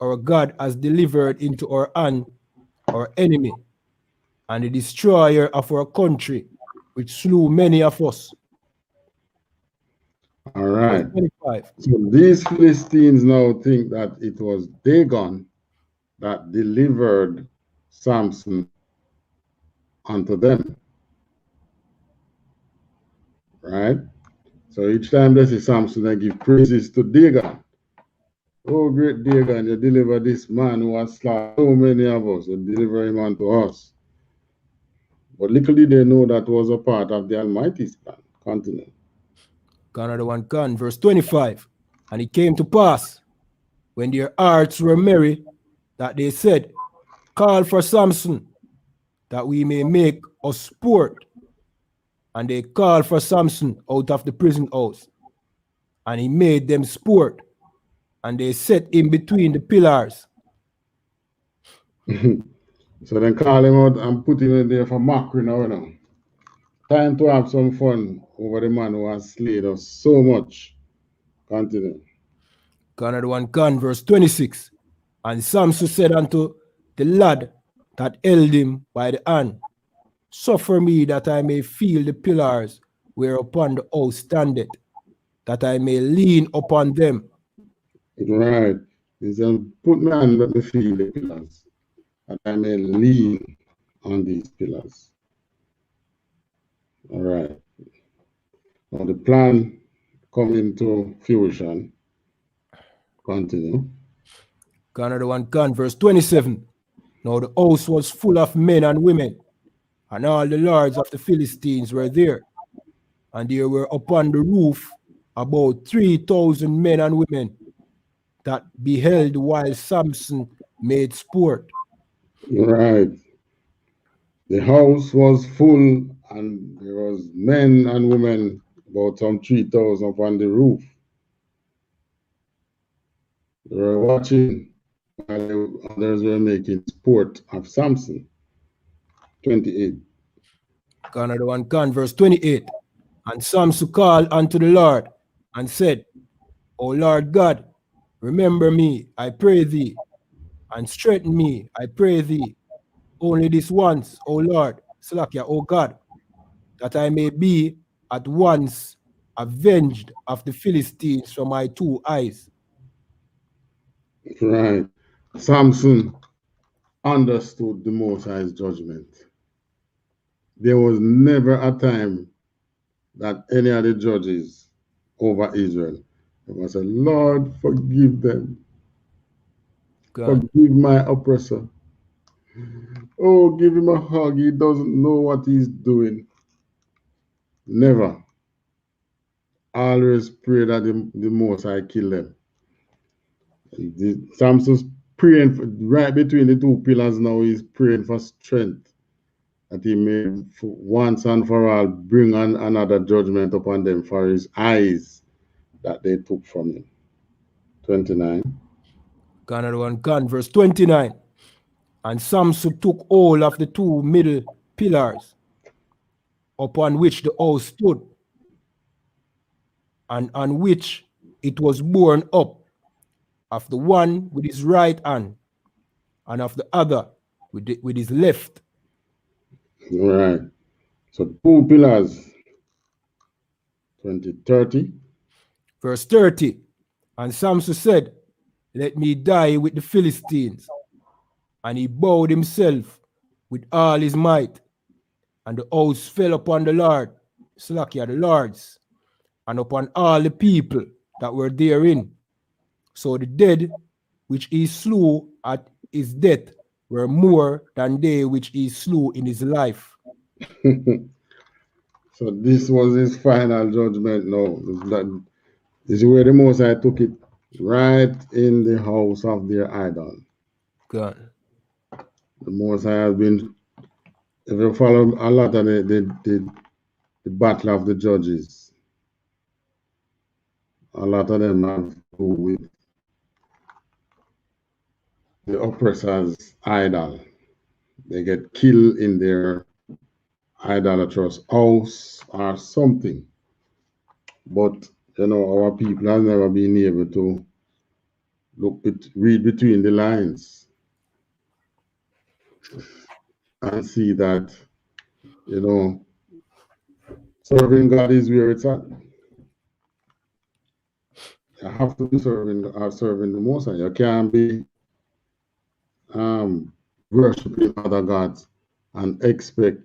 our God has delivered into our hand our enemy, and the destroyer of our country, which slew many of us. All right. Verse 25. So these Philistines now think that it was Dagon that delivered Samson unto them. Right? So each time they see Samson, they give praises to Dagon. Oh, great Dagon, you deliver this man who has slaughtered so many of us, you deliver him unto us. But little did they know that was a part of the Almighty's plan. Continue. Another one can. Verse 25. And it came to pass, when their hearts were merry, that they said, call for Samson, that we may make us sport. And they called for Samson out of the prison house. And he made them sport. And they set him between the pillars. So then call him out and put him in there for mockery now, you know. Time to have some fun over the man who has slain us so much. Continue. Another one can. Verse 26. And Samson said unto the lad that held him by the hand, suffer me that I may feel the pillars whereupon the house standeth, that I may lean upon them. Right. He said, put me and let me feel the pillars, that I may lean on these pillars. All right. Now the plan come into fruition. Continue. Another one can. Verse 27. Now the house was full of men and women, and all the lords of the Philistines were there. And there were upon the roof about 3,000 men and women that beheld while Samson made sport. Right. The house was full, and there was men and women, about some 3,000 upon the roof. They were watching while others were making sport of Samson. 28. Another one can. Verse 28. And Samson called unto the Lord and said, O Lord God, remember me, I pray thee, and strengthen me, I pray thee, only this once, O Lord, Slakia, O God, that I may be at once avenged of the Philistines from my 2 eyes. Right. Samson understood the Most High's judgment. There was never a time that any of the judges over Israel ever said, Lord, forgive them. God. Forgive my oppressor. Oh, give him a hug. He doesn't know what he's doing. Never. Always pray that the Most High kill them. Samson's praying right between the 2 pillars now. He's praying for strength, that he may once and for all bring on another judgment upon them for his eyes that they took from him. 29. Another one can. Verse 29. And Samson took hold of the 2 middle pillars upon which the house stood, and on which it was borne up, of the one with his right hand, and of the other with his left. All right. So 2 pillars. 30. Verse 30. And Samson said, let me die with the Philistines. And he bowed himself with all his might. And the house fell upon the Lord, Slakia, the lords, and upon all the people that were therein. So the dead which he slew at his death were more than they which he slew in his life. So this was his final judgment now. This is where the Most High took it, right in the house of their idol. God. The Most High has been, if you follow a lot of the battle of the judges, a lot of them have to do with the oppressor's idol. They get killed in their idolatrous house or something. But, you know, our people have never been able to read between the lines and see that, you know, serving God is where it's at. You have to be serving the Most High. You can't be worshiping other gods and expect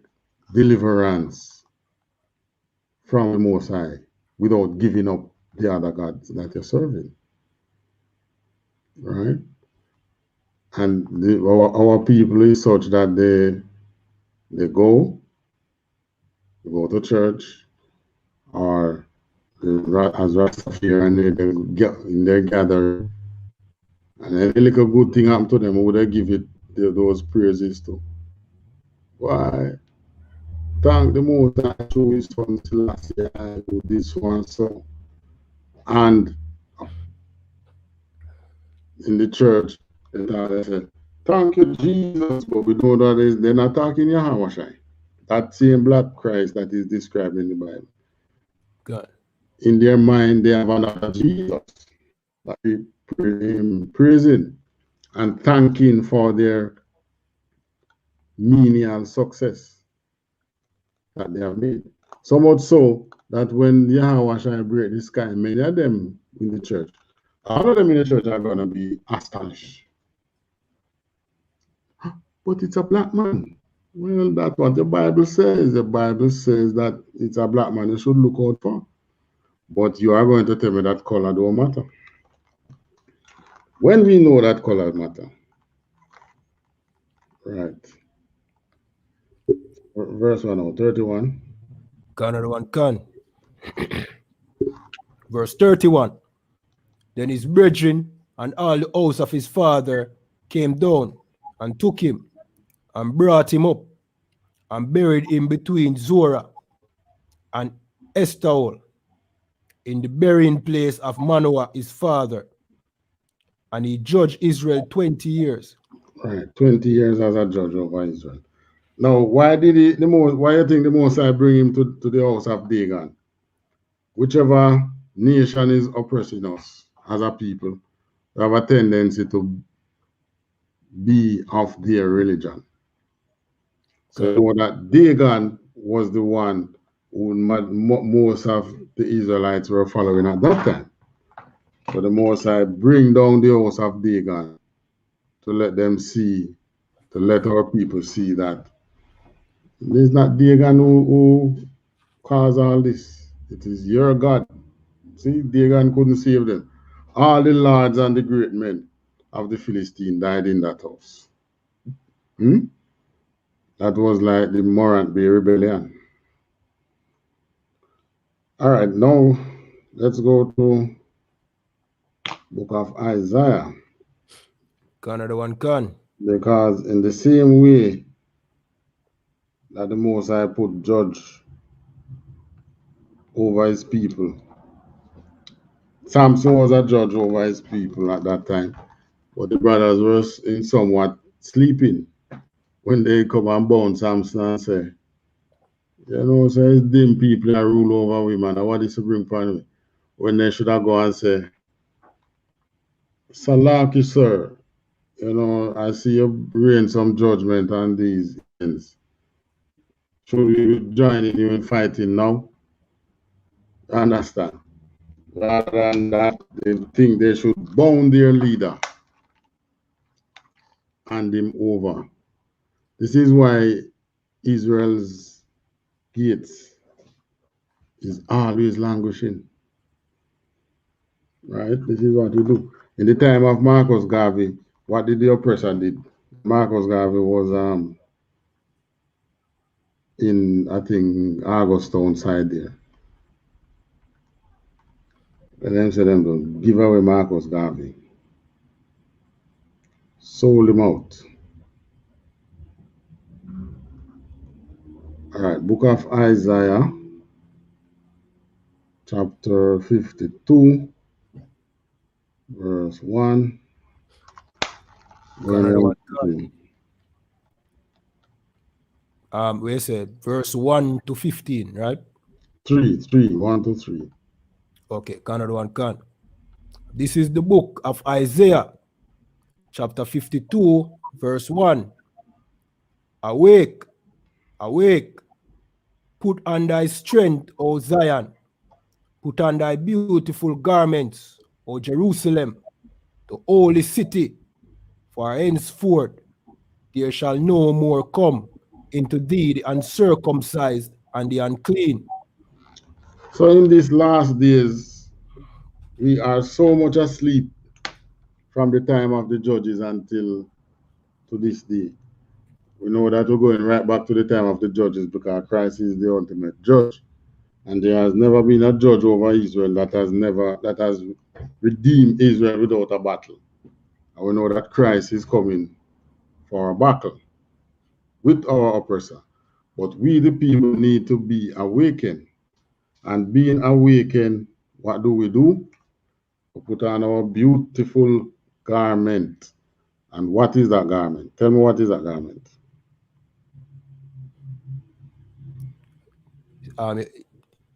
deliverance from the Most High without giving up the other gods that you're serving. Right? And our people is such that they go to church, or as Rastafarian, they gather, and any little good thing happen to them, who they give it those praises to. Why? Thank the Most High through His Son Selassie, I do this one so. And in the church, they said, thank you, Jesus, but we know that they're not talking Yahanna. That same black Christ that is described in the Bible. God. In their mind, they have another Jesus that they praising and thanking for their menial success that they have made. So much so that when Yahanna shall break the sky, many of them in the church, all of them in the church are going to be astonished. But it's a black man. Well, that's what the Bible says. The Bible says that it's a black man you should look out for. But you are going to tell me that color don't matter. When we know that color matter. Right. Verse 31. Another one can. Verse 31. Then his brethren and all the house of his father came down and took him and brought him up and buried him between Zorah and Estaol in the burying place of Manoah his father. And he judged Israel 20 years. Right, 20 years as a judge over Israel. Now, why do you think the Most High bring him to the house of Dagon? Whichever nation is oppressing us as a people, we have a tendency to be of their religion. So you know that Dagon was the one who most of the Israelites were following at that time. So the Most High bring down the house of Dagon to let them see, to let our people see that it's not Dagon who caused all this. It is your God. See, Dagon couldn't save them. All the lords and the great men of the Philistine died in that house. That was like the Morant Bay Rebellion. All right, now let's go to book of Isaiah. Another one can. Because in the same way that the Most High put judge over his people, Samson was a judge over his people at that time, but the brothers were in somewhat sleeping when they come and bound Samson and say, you know, so it's dim people that rule over women. And what is to bring upon me? When they should have go and say, Salaki, sir, you know, I see you rain some judgment on these ends. Should we join you in fighting now? Understand? Rather than that, they think they should bound their leader, hand him over. This is why Israel's gates is always languishing. Right? This is what we do. In the time of Marcus Garvey, what did the oppressor did? Marcus Garvey was in, I think, Augustown side there. And then said them to give away Marcus Garvey. Sold him out. All right, book of Isaiah, chapter 52, verse 1. We said verse 1 to 15, right? 1 to 3. Okay, another one can. This is the book of Isaiah, chapter 52, verse 1. Awake, awake, put on thy strength, O Zion, put on thy beautiful garments, O Jerusalem, the holy city, for henceforth there shall no more come into thee the uncircumcised and the unclean. So in these last days, we are so much asleep from the time of the judges until to this day. We know that we're going right back to the time of the judges because Christ is the ultimate judge. And there has never been a judge over Israel that has redeemed Israel without a battle. And we know that Christ is coming for a battle with our oppressor. But we, the people, need to be awakened. And being awakened, what do? We put on our beautiful garment. And what is that garment? Tell me, what is that garment?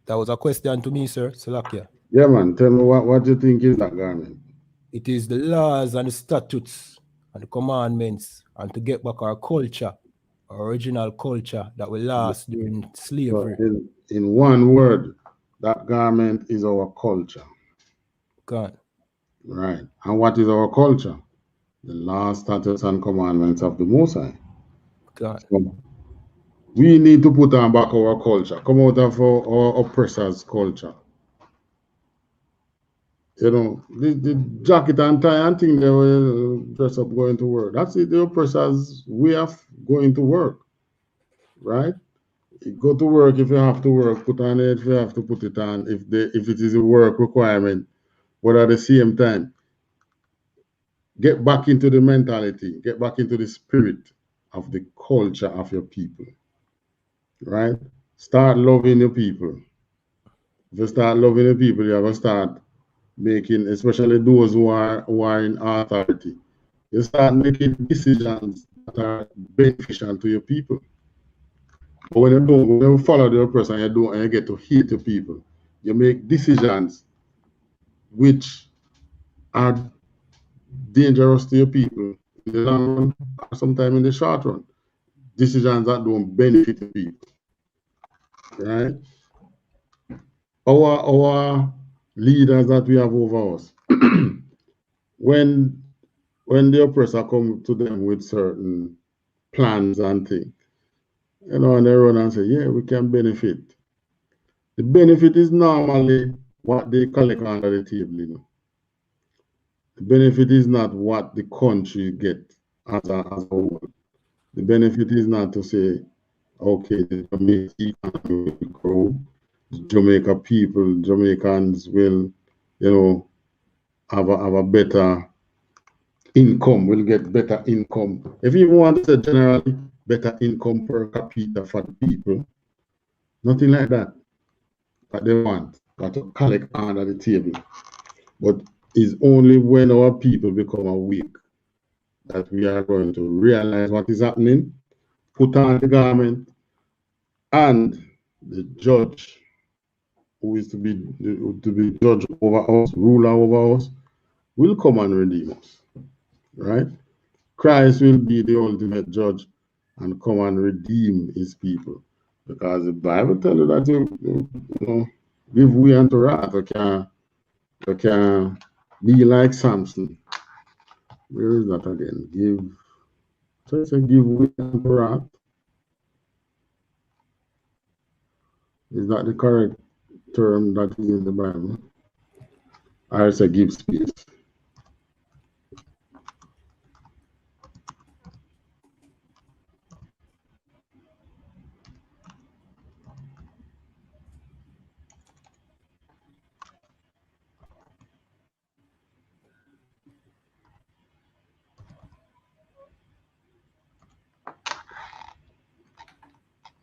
That was a question to me, sir. Salakia. Yeah, man. Tell me what you think is that garment? It is the laws and the statutes and the commandments, and to get back our culture, our original culture that will last during slavery. So in one word, that garment is our culture. God. Right. And what is our culture? The laws, statutes, and commandments of the Most High. God. So we need to put on back our culture, come out of our oppressors' culture. You know, the jacket and tie and thing they will dress up going to work. That's it, the oppressors' way of going to work. Right? You go to work if you have to work, put on it if you have to put it on, if it is a work requirement. But at the same time, get back into the mentality, get back into the spirit of the culture of your people. Right? Start loving your people. If you start loving the people, you have to start making, especially those who are in authority, you start making decisions that are beneficial to your people. But when you follow the oppressor and you get to hate the people, you make decisions which are dangerous to your people in the long run, or sometimes in the short run. Decisions that don't benefit the people. Right? Our leaders that we have over us, when the oppressor come to them with certain plans and things, you know, and they run and say, yeah, we can benefit. The benefit is normally what they collect under the table, you know. The benefit is not what the country get as a whole. The benefit is not to say, okay, the Jamaican economy will grow, Jamaica people, Jamaicans will, you know, have a better income, will get better income. If you want to say generally better income per capita for the people, nothing like that. But they want to collect under the table. But it's only when our people become awake that we are going to realize what is happening, put on the garment, and the judge who is to be judge over us, ruler over us, will come and redeem us. Right? Christ will be the ultimate judge and come and redeem his people. Because the Bible tells you that you know, give way unto wrath. You can be like Samson. Where is that again? Give way unto wrath. Is that the correct term that is in the Bible? I say give space.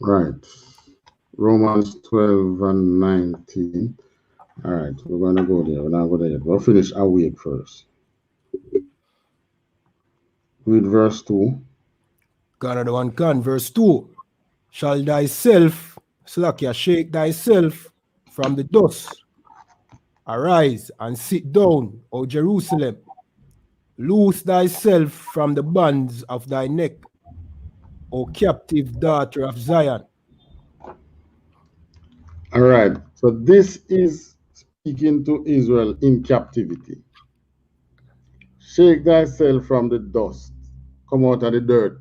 Right. Romans 12 and 19. All right, we're going to go there. We're not going there yet. We'll finish awake first. Read verse 2. God the one can. Verse 2. Shall thyself, Slakia, shake thyself from the dust, Arise and sit down, O Jerusalem. Loose thyself from the bands of thy neck, O captive daughter of Zion. All right. So this is speaking to Israel in captivity. Shake thyself from the dust. Come out of the dirt.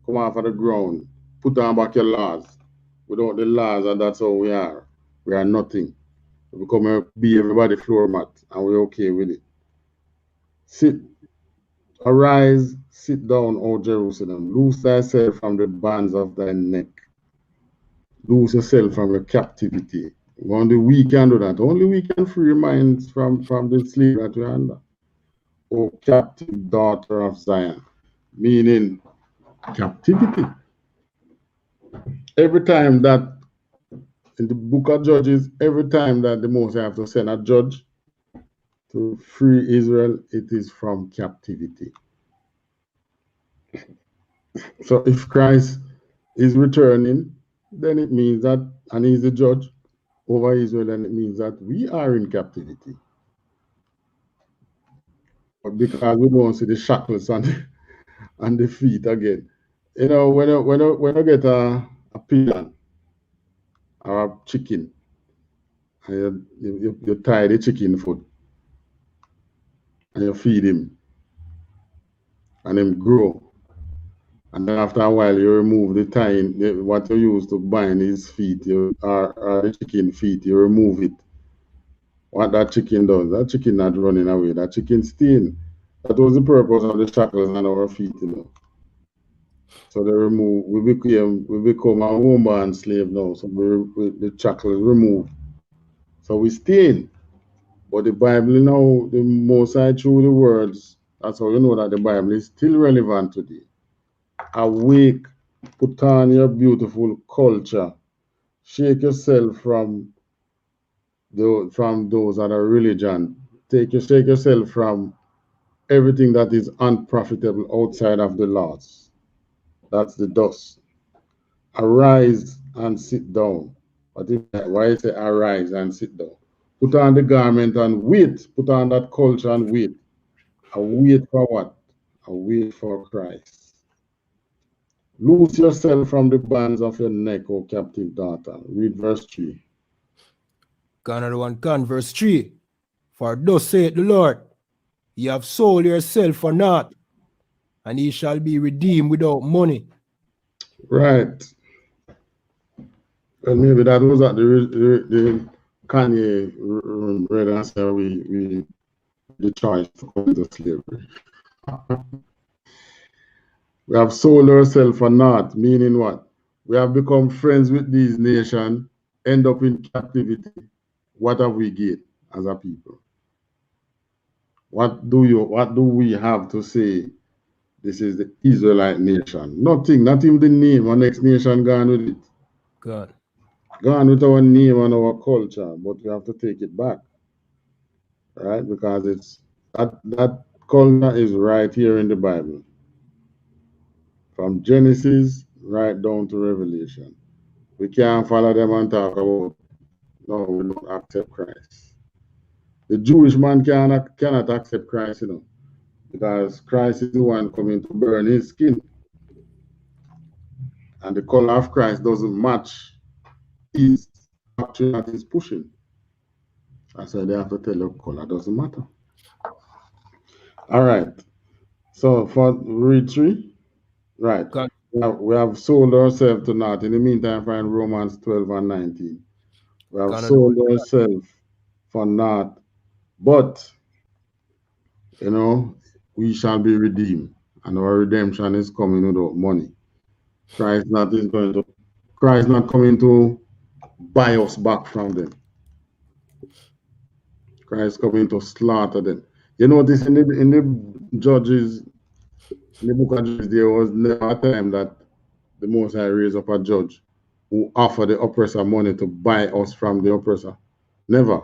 Come off of the ground. Put on back your laws. Without the laws, and that's how we are. We are nothing. We become be everybody floor mat, and we're okay with it. Sit, arise, sit down, O Jerusalem. Loose thyself from the bands of thy neck. Loose yourself from your captivity. Only we can do that. Only we can free your minds from the slave that we're under. O captive daughter of Zion, meaning captivity. Every time that in the book of Judges, every time that the Most High have to send a judge to free Israel, it is from captivity. So if Christ is returning, then it means that, and he's the judge over Israel, and it means that we are in captivity. But because we don't see the shackles on the feet again. You know, when I get a pigeon or a chicken, and you tie the chicken foot and you feed him and him grow. And then after a while you remove the tying, what you use to bind his feet, or the chicken feet, you remove it. What that chicken does, that chicken not running away, that chicken staying. That was the purpose of the shackles on our feet, you know. So they remove, we become a woman slave now. So the shackles removed. So we stay. But the Bible now, the Most High through the words, that's how you know that the Bible is still relevant today. Awake, put on your beautiful culture, shake yourself from those other religion. Shake yourself from everything that is unprofitable outside of the laws. That's the dust. Arise and sit down. Why I say arise and sit down? Put on the garment and wait. Put on that culture and wait. I wait for what? I wait for Christ. Loose yourself from the bands of your neck, O captive daughter. Read verse 3. Another one can, verse 3. For thus saith the Lord, ye have sold yourself for naught, and ye shall be redeemed without money. Right. Well, maybe that was at the Kanye read and said we the choice to go into slavery. We have sold ourselves for naught, meaning what? We have become friends with these nations, end up in captivity. What have we gained as a people? What do we have to say? This is the Israelite nation. Nothing, not even the name. Our next nation gone with it. God. Gone with our name and our culture, but we have to take it back. Right? Because it's that culture is right here in the Bible. From Genesis right down to Revelation. We can't follow them and talk about, no, we don't accept Christ. The Jewish man cannot accept Christ, you know, because Christ is the one coming to burn his skin. And the color of Christ doesn't match his doctrine that he's pushing. That's why they have to tell you color doesn't matter. All right. So for read 3, right. God. We have sold ourselves to naught. In the meantime, find Romans 12 and 19. We have sold ourselves for naught, but, you know, we shall be redeemed, and our redemption is coming without money. Christ not coming to buy us back from them. Christ coming to slaughter them. You notice in the Judges, in the book of Judges, there was never a time that the Most High raised up a judge who offered the oppressor money to buy us from the oppressor. Never.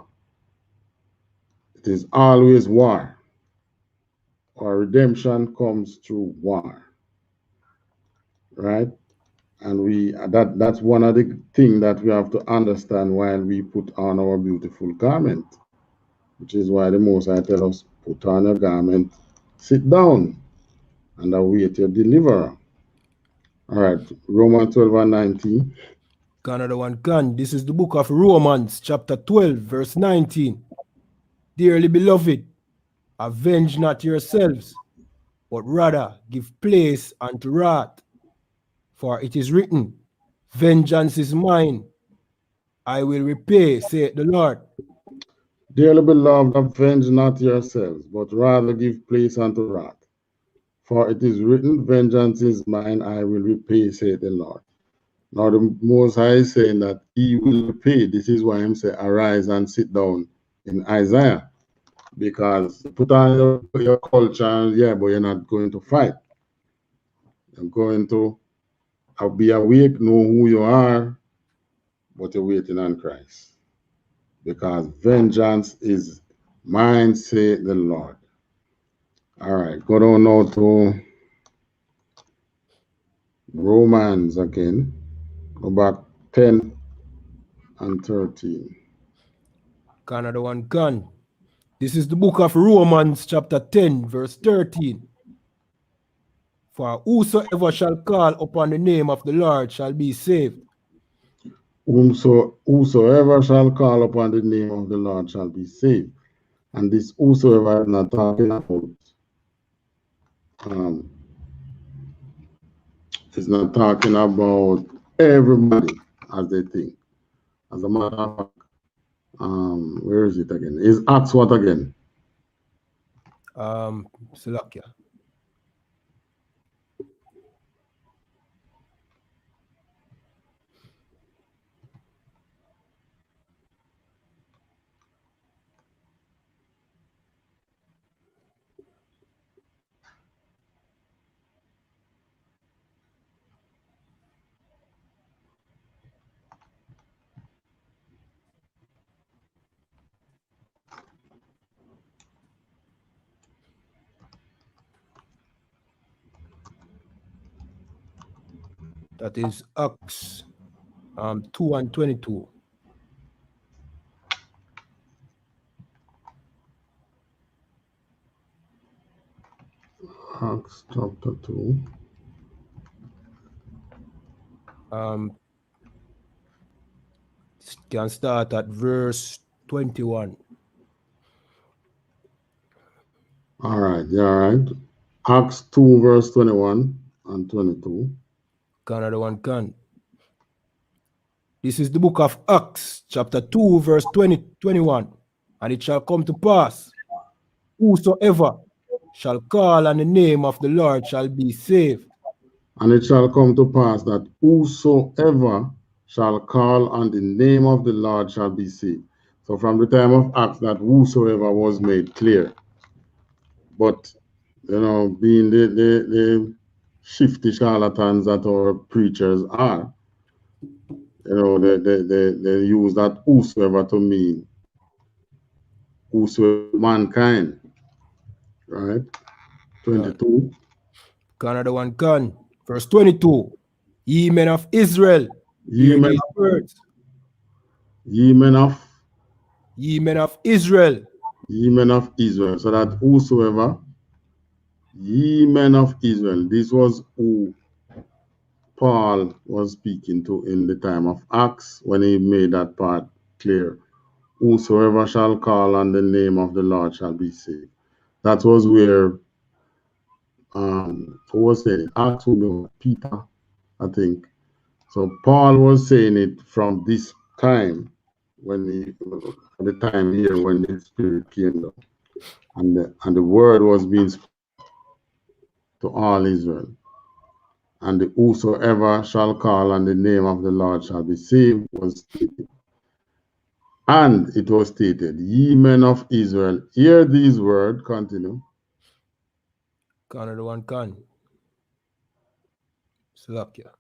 It is always war. Our redemption comes through war. Right? And that's one of the things that we have to understand while we put on our beautiful garment. which is why the Most High tell us, put on your garment, sit down, and await your deliverer. All right, Romans 12 and 19. Another one can. This is the book of Romans, chapter 12, verse 19. Dearly beloved, avenge not yourselves, but rather give place unto wrath. For it is written, vengeance is mine, I will repay, saith the Lord. Dearly beloved, avenge not yourselves, but rather give place unto wrath. For it is written, vengeance is mine, I will repay, saith the Lord. Now the Most High is saying that he will repay. This is why him say, arise and sit down in Isaiah. Because put on your culture, yeah, but you're not going to fight. You're going to be awake, know who you are, but you're waiting on Christ. Because vengeance is mine, saith the Lord. All right, go down now to Romans again. Go back 10 and 13. Another one can. This is the book of Romans, chapter 10, verse 13. For whosoever shall call upon the name of the Lord shall be saved. Whosoever shall call upon the name of the Lord shall be saved. And this whosoever is not talking about, it's not talking about everybody as they think. As a matter of fact, where is it again? Is Acts what again? Salakia. That is Acts 2 and 22. Acts chapter 2. Can start at verse 21. All right, yeah, all right. Acts 2, verse 21 and 22. Another one can. This is the book of Acts, chapter 2, verse 21. And it shall come to pass, whosoever shall call on the name of the Lord shall be saved. And it shall come to pass that whosoever shall call on the name of the Lord shall be saved. So from the time of Acts, that whosoever was made clear. But, you know, being the shifty charlatans that our preachers are, you know, they use that whosoever to mean whosoever mankind, right? 22. Another one can. Verse 22. Ye men of Israel, Ye hear men these of, words. ye men of, Ye men of Israel. ye men of Israel. So that whosoever, ye men of Israel, this was who Paul was speaking to in the time of Acts when he made that part clear. Whosoever shall call on the name of the Lord shall be saved. That was where, who was saying it? Acts would be Peter, I think. So Paul was saying it from this time, when the time here when the Spirit came down, and the word was being spoken to all Israel. And the whosoever shall call on the name of the Lord shall be saved was stated. And it was stated, ye men of Israel, hear these words, continue. Another one can. Slakia.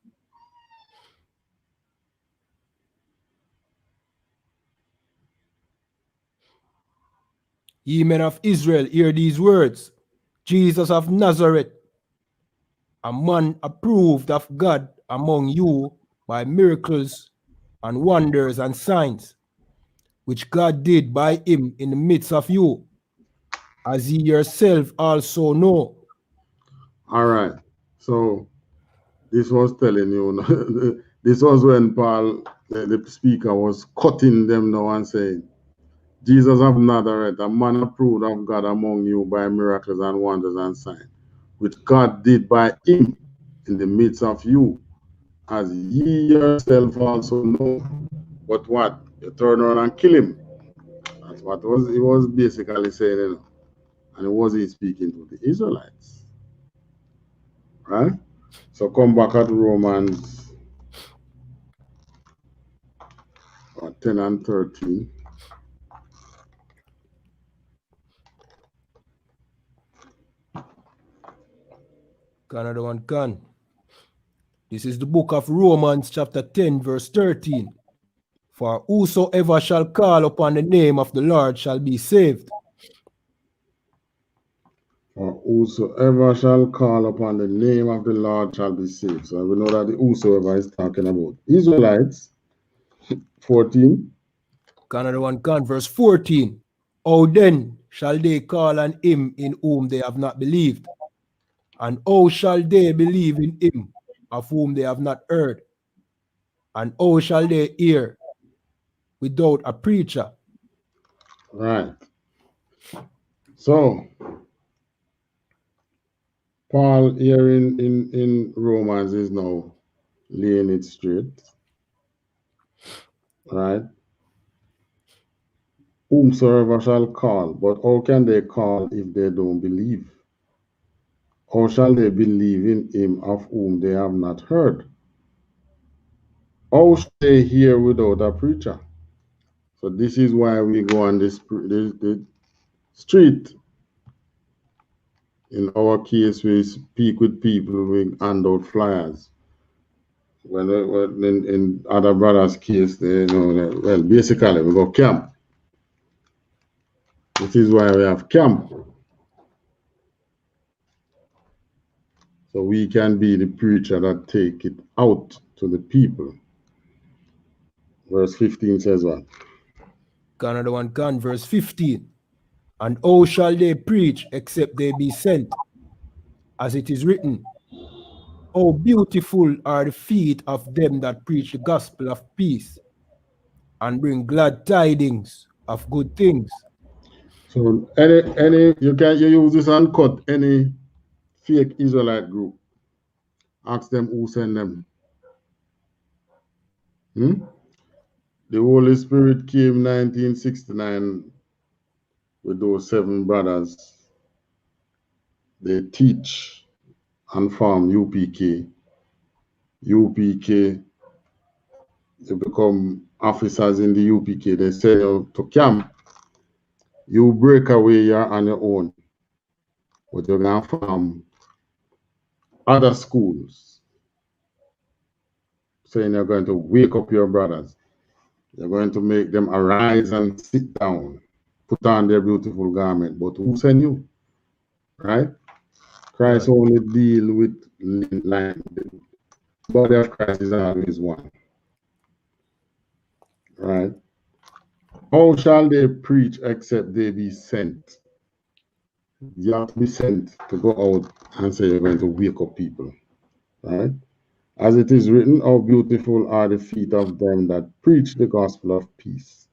Ye men of Israel, hear these words. Jesus of Nazareth, a man approved of God among you by miracles and wonders and signs, which God did by him in the midst of you, as ye yourself also know. All right. So this was telling you, this was when Paul, the speaker, was cutting them now and saying, Jesus of Nazareth, a man approved of God among you by miracles and wonders and signs, which God did by him in the midst of you, as ye yourself also know. But what? You turn around and kill him. That's what he was basically saying, you know. And it wasn't speaking to the Israelites. Right? So come back at Romans 10 and 13. Another one can. This is the book of Romans chapter 10 verse 13. For whosoever shall call upon the name of the Lord shall be saved. For whosoever shall call upon the name of the Lord shall be saved. So we know that the whosoever is talking about Israelites. 14. Another one can. Verse 14. How then shall they call on him in whom they have not believed? And how shall they believe in him of whom they have not heard? And how shall they hear without a preacher? Right. So Paul here in Romans is now laying it straight. Right? Whomsoever shall call, but how can they call if they don't believe? How shall they believe in him of whom they have not heard? How shall they hear without a preacher? So this is why we go on the street. In our case, we speak with people, we hand out flyers. When in other brothers' case, they know, well, basically we go camp. This is why we have camp. So we can be the preacher that take it out to the people. Verse 15 says what? Another one can. Verse 15. And how shall they preach except they be sent? As it is written, how beautiful are the feet of them that preach the gospel of peace and bring glad tidings of good things. So any you use this and cut any fake Israelite group. Ask them who sent them. The Holy Spirit came 1969 with those 7 brothers. They teach and form UPK. UPK, they become officers in the UPK. They send you to camp. You break away, you're on your own. But you're going to form other schools. Saying you're going to wake up your brothers. You're going to make them arise and sit down, put on their beautiful garment. But who sent you? Right? Christ only deal with line. The body of Christ is always one. Right? How shall they preach except they be sent? You have to be sent to go out and say you're going to wake up people. Right? As it is written, how beautiful are the feet of them that preach the gospel of peace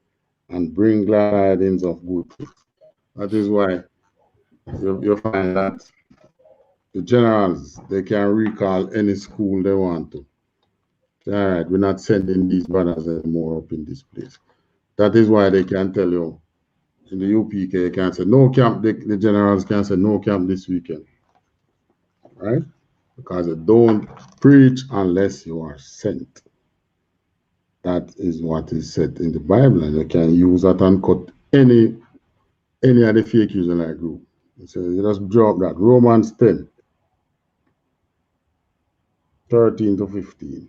and bring glad tidings of good things. That is why you find that the generals, they can recall any school they want to. All right, we're not sending these brothers anymore up in this place. That is why they can tell you in the UPK, they can say no camp, the generals can say no camp this weekend. Right? Because they don't preach unless you are sent. That is what is said in the Bible, and you can use that and cut any of the fake Israelite group. So you just drop that. Romans 10, 13 to 15.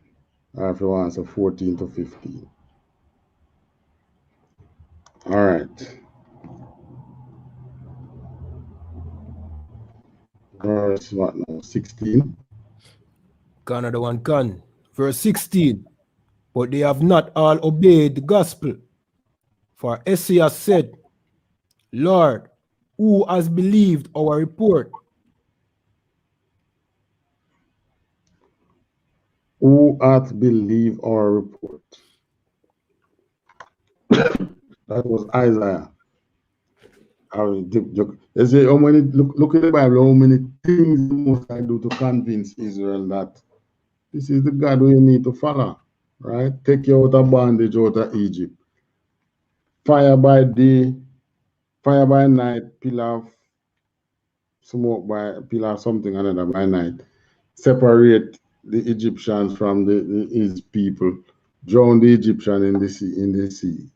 Or if you want to say 14 to 15. All right. Verse what now? 16. Another one can. Verse 16. But they have not all obeyed the gospel. For Esaias said, Lord, who has believed our report? Who hath believed our report? That was Isaiah. They say, how many, look at the Bible, how many things must I do to convince Israel that this is the God who you need to follow, right? Take you out of bondage, out of Egypt. Fire by day, fire by night, pillar of smoke by pillar of something another by night. Separate the Egyptians from his people, drown the Egyptian in the sea.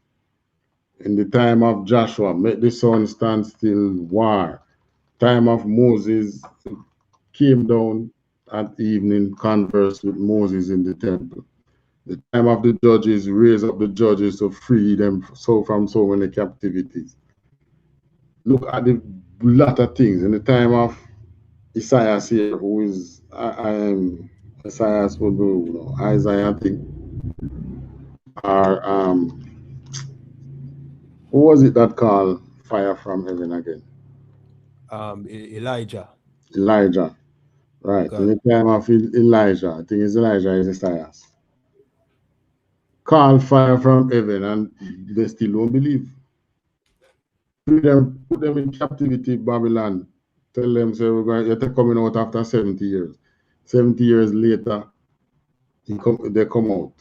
In the time of Joshua, make the sun stand still, war. Time of Moses, came down at evening, conversed with Moses in the temple. The time of the judges, raise up the judges to free them from so many captivities. Look at the lot of things. In the time of Isaiah here, who is Isaiah would do, Isaiah thing. Or who was it that called fire from heaven again? Elijah. Elijah. Right. God. In the time of Elijah, I think it's Elijah is Isaiah. Call fire from heaven and they still don't believe. Put them in captivity, Babylon. Tell them, say, you're coming out after 70 years. 70 years later, they come out.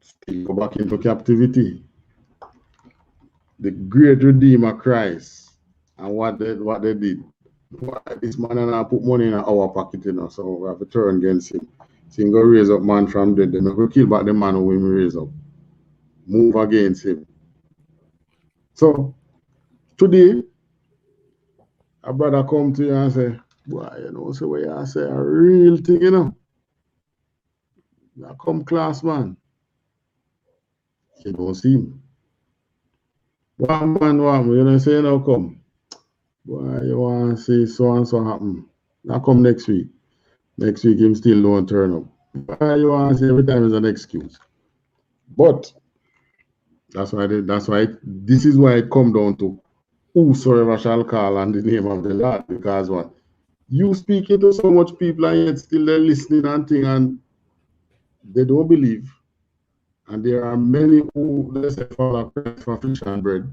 Still go back into captivity. The great Redeemer Christ and what they did. This man and I put money in our pocket, so we have to turn against him. So he go raise up man from dead. Then we kill back the man who we raise up. Move against him. So today, a brother come to you and say, boy, so what you say, a real thing, You come class, man. You don't see him. One man, say, come. Boy, you want to see so and so happen. Now come next week. Next week, him still don't turn up. Boy, you want to see every time is an excuse. But that's why this is why it come down to whosoever shall call on the name of the Lord. Because what? You speaking to so much people and yet still they're listening and thing and they don't believe. And there are many who, let's say, follow Christ for fish and bread.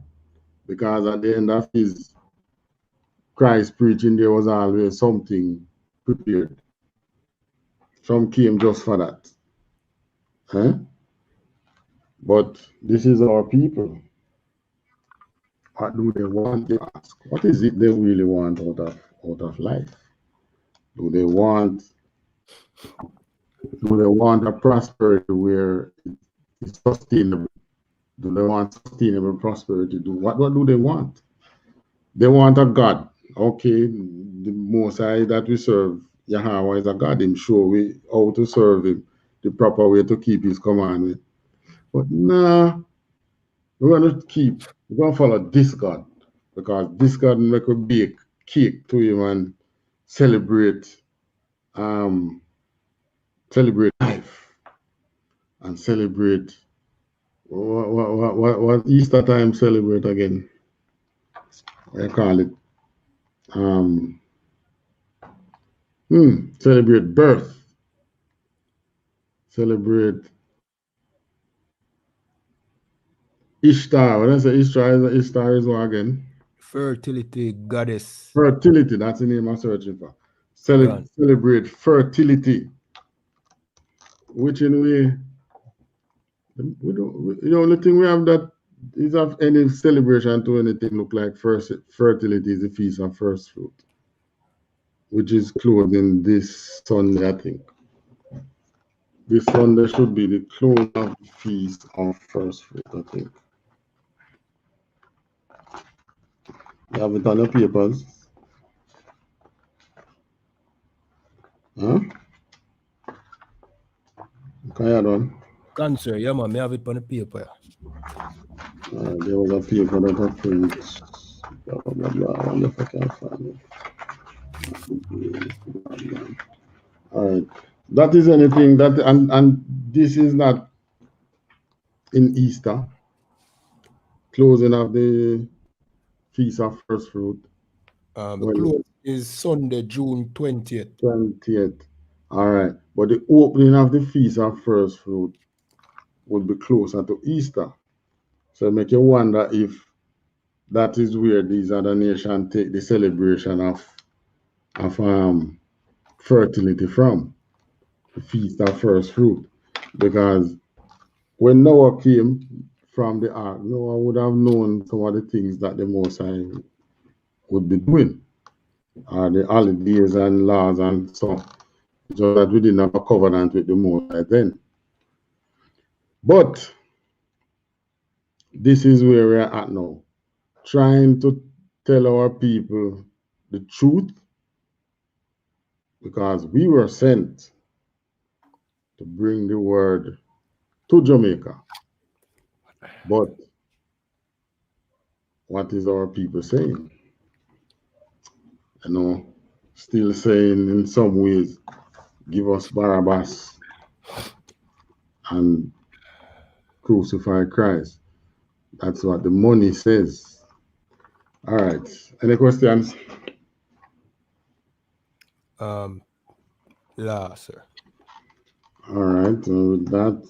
Because at the end of his Christ preaching, there was always something prepared. Some came just for that. Huh? But this is our people. What do they want? They ask. What is it they really want out of life? Do they want a prosperity where it's sustainable? Do they want sustainable prosperity? What do they want? They want a God. Okay, the Most High that we serve, Yahanna, is a God. Him show we how to serve him, the proper way to keep his commandment. But nah, we're going to follow this God. Because this God make a bake cake to him and celebrate life and celebrate what Easter time celebrate again. I call it celebrate birth, celebrate Ishtar. When I say Ishtar is what again? Fertility goddess. Fertility, that's the name I'm searching for. Celebrate fertility, which in a way, the only thing we have that is of any celebration to anything look like fertility is the Feast of First Fruit, which is closing this Sunday, I think. This Sunday should be the close of the Feast of First Fruit, I think. You have it on your papers? Huh? Okay, you done? Cancer, yeah, man, I have it on the paper. There was a paper that I printed. Blah, blah, blah, blah. I wonder if I can find it. All right. That is anything that, and this is not in Easter. closing of the Feast of First Fruit? The close is Sunday, June 20th. 20th. All right. But the opening of the Feast of First Fruit would be closer to Easter. So it make you wonder if that is where these other nations take the celebration of fertility from, the Feast of First Fruit. Because when Noah came from the ark, Noah would have known some of the things that the Most High would be doing, the holidays and laws and stuff. So that we didn't have a covenant with the Most High then. But this is where we're at now, trying to tell our people the truth, because we were sent to bring the word to Jamaica. But what is our people saying? Still saying in some ways, give us Barabbas and crucify Christ. That's what the money says. All right. Any questions? Yeah, sir. All right. With that,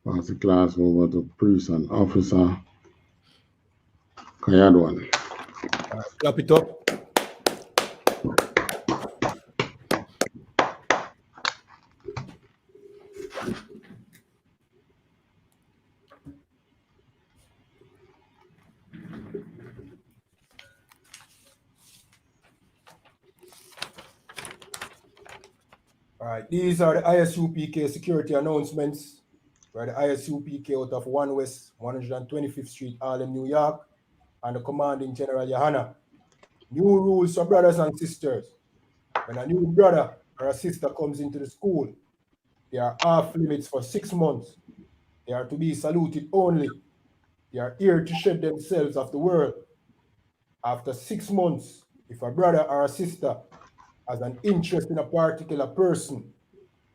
pass the class over to priest and officer Kayadwan. All right, clap it up. All right, these are the I.S.U.P.K security announcements. We're the I.S.U.P.K out of 1 West 125th Street, Harlem, New York, and the commanding General Yahanna. New rules for brothers and sisters. When a new brother or a sister comes into the school, they are off limits for 6 months. They are to be saluted only. They are here to shed themselves of the world. After 6 months, if a brother or a sister has an interest in a particular person,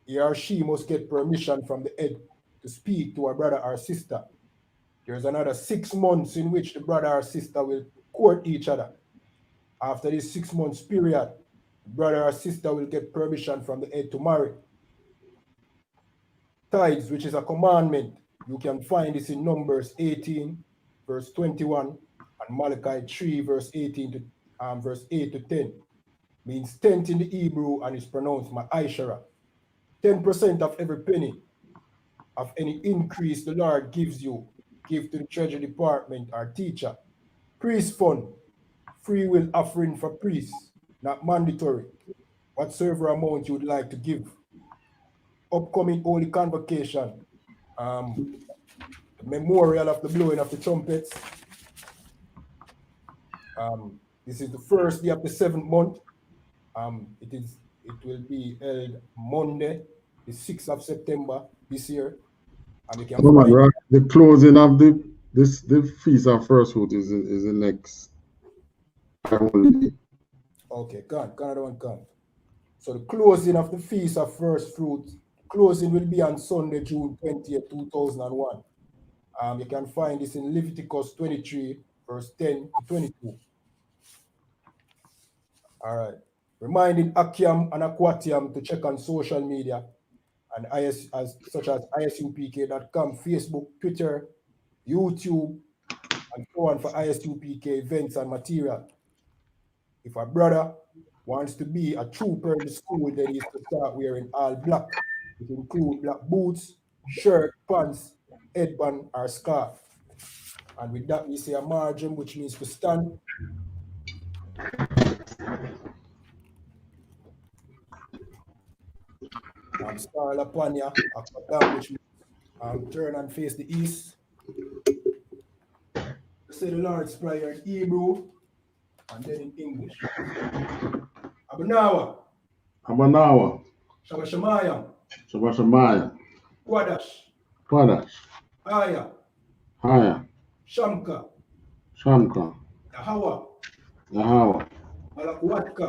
he or she must get permission from the head to speak to a brother or sister. There's another 6 months in which the brother or sister will court each other. After this 6 months period, the brother or sister will get permission from the head to marry. Tithes, which is a commandment, you can find this in Numbers 18, verse 21, and Malachi 3, verse 18 to verse 8 to 10. Means tenth in the Hebrew and is pronounced ma'ashara. 10% of every penny of any increase the Lord gives you, give to the treasury department or teacher. Priest fund, free will offering for priests, not mandatory. Whatsoever amount you would like to give. Upcoming holy convocation, the memorial of the blowing of the trumpets. This is the first day of the 7th month. It will be held Monday, the 6th of September this year. And you can find the closing of the Feast of First Fruit is the next holiday. Okay, another one. So the closing of the Feast of First Fruit, closing will be on Sunday, June 20th, 2001. You can find this in Leviticus 23, verse 10 to 22. All right. Reminding Akiam and Aquatium to check on social media and such as ISUPK.com, Facebook, Twitter, YouTube, and so on for ISUPK events and material. If a brother wants to be a trooper in the school, then he is to start wearing all black. It includes black boots, shirt, pants, headband, or scarf. And with that, we say a margin, which means to stand. Star Lapanya, which means turn and face the east. Say the Lord's Prayer in Hebrew and then in English. Abanawa. Shabashamayam. Quadash. Haya. Shamka. Yahawa. Malakuatka.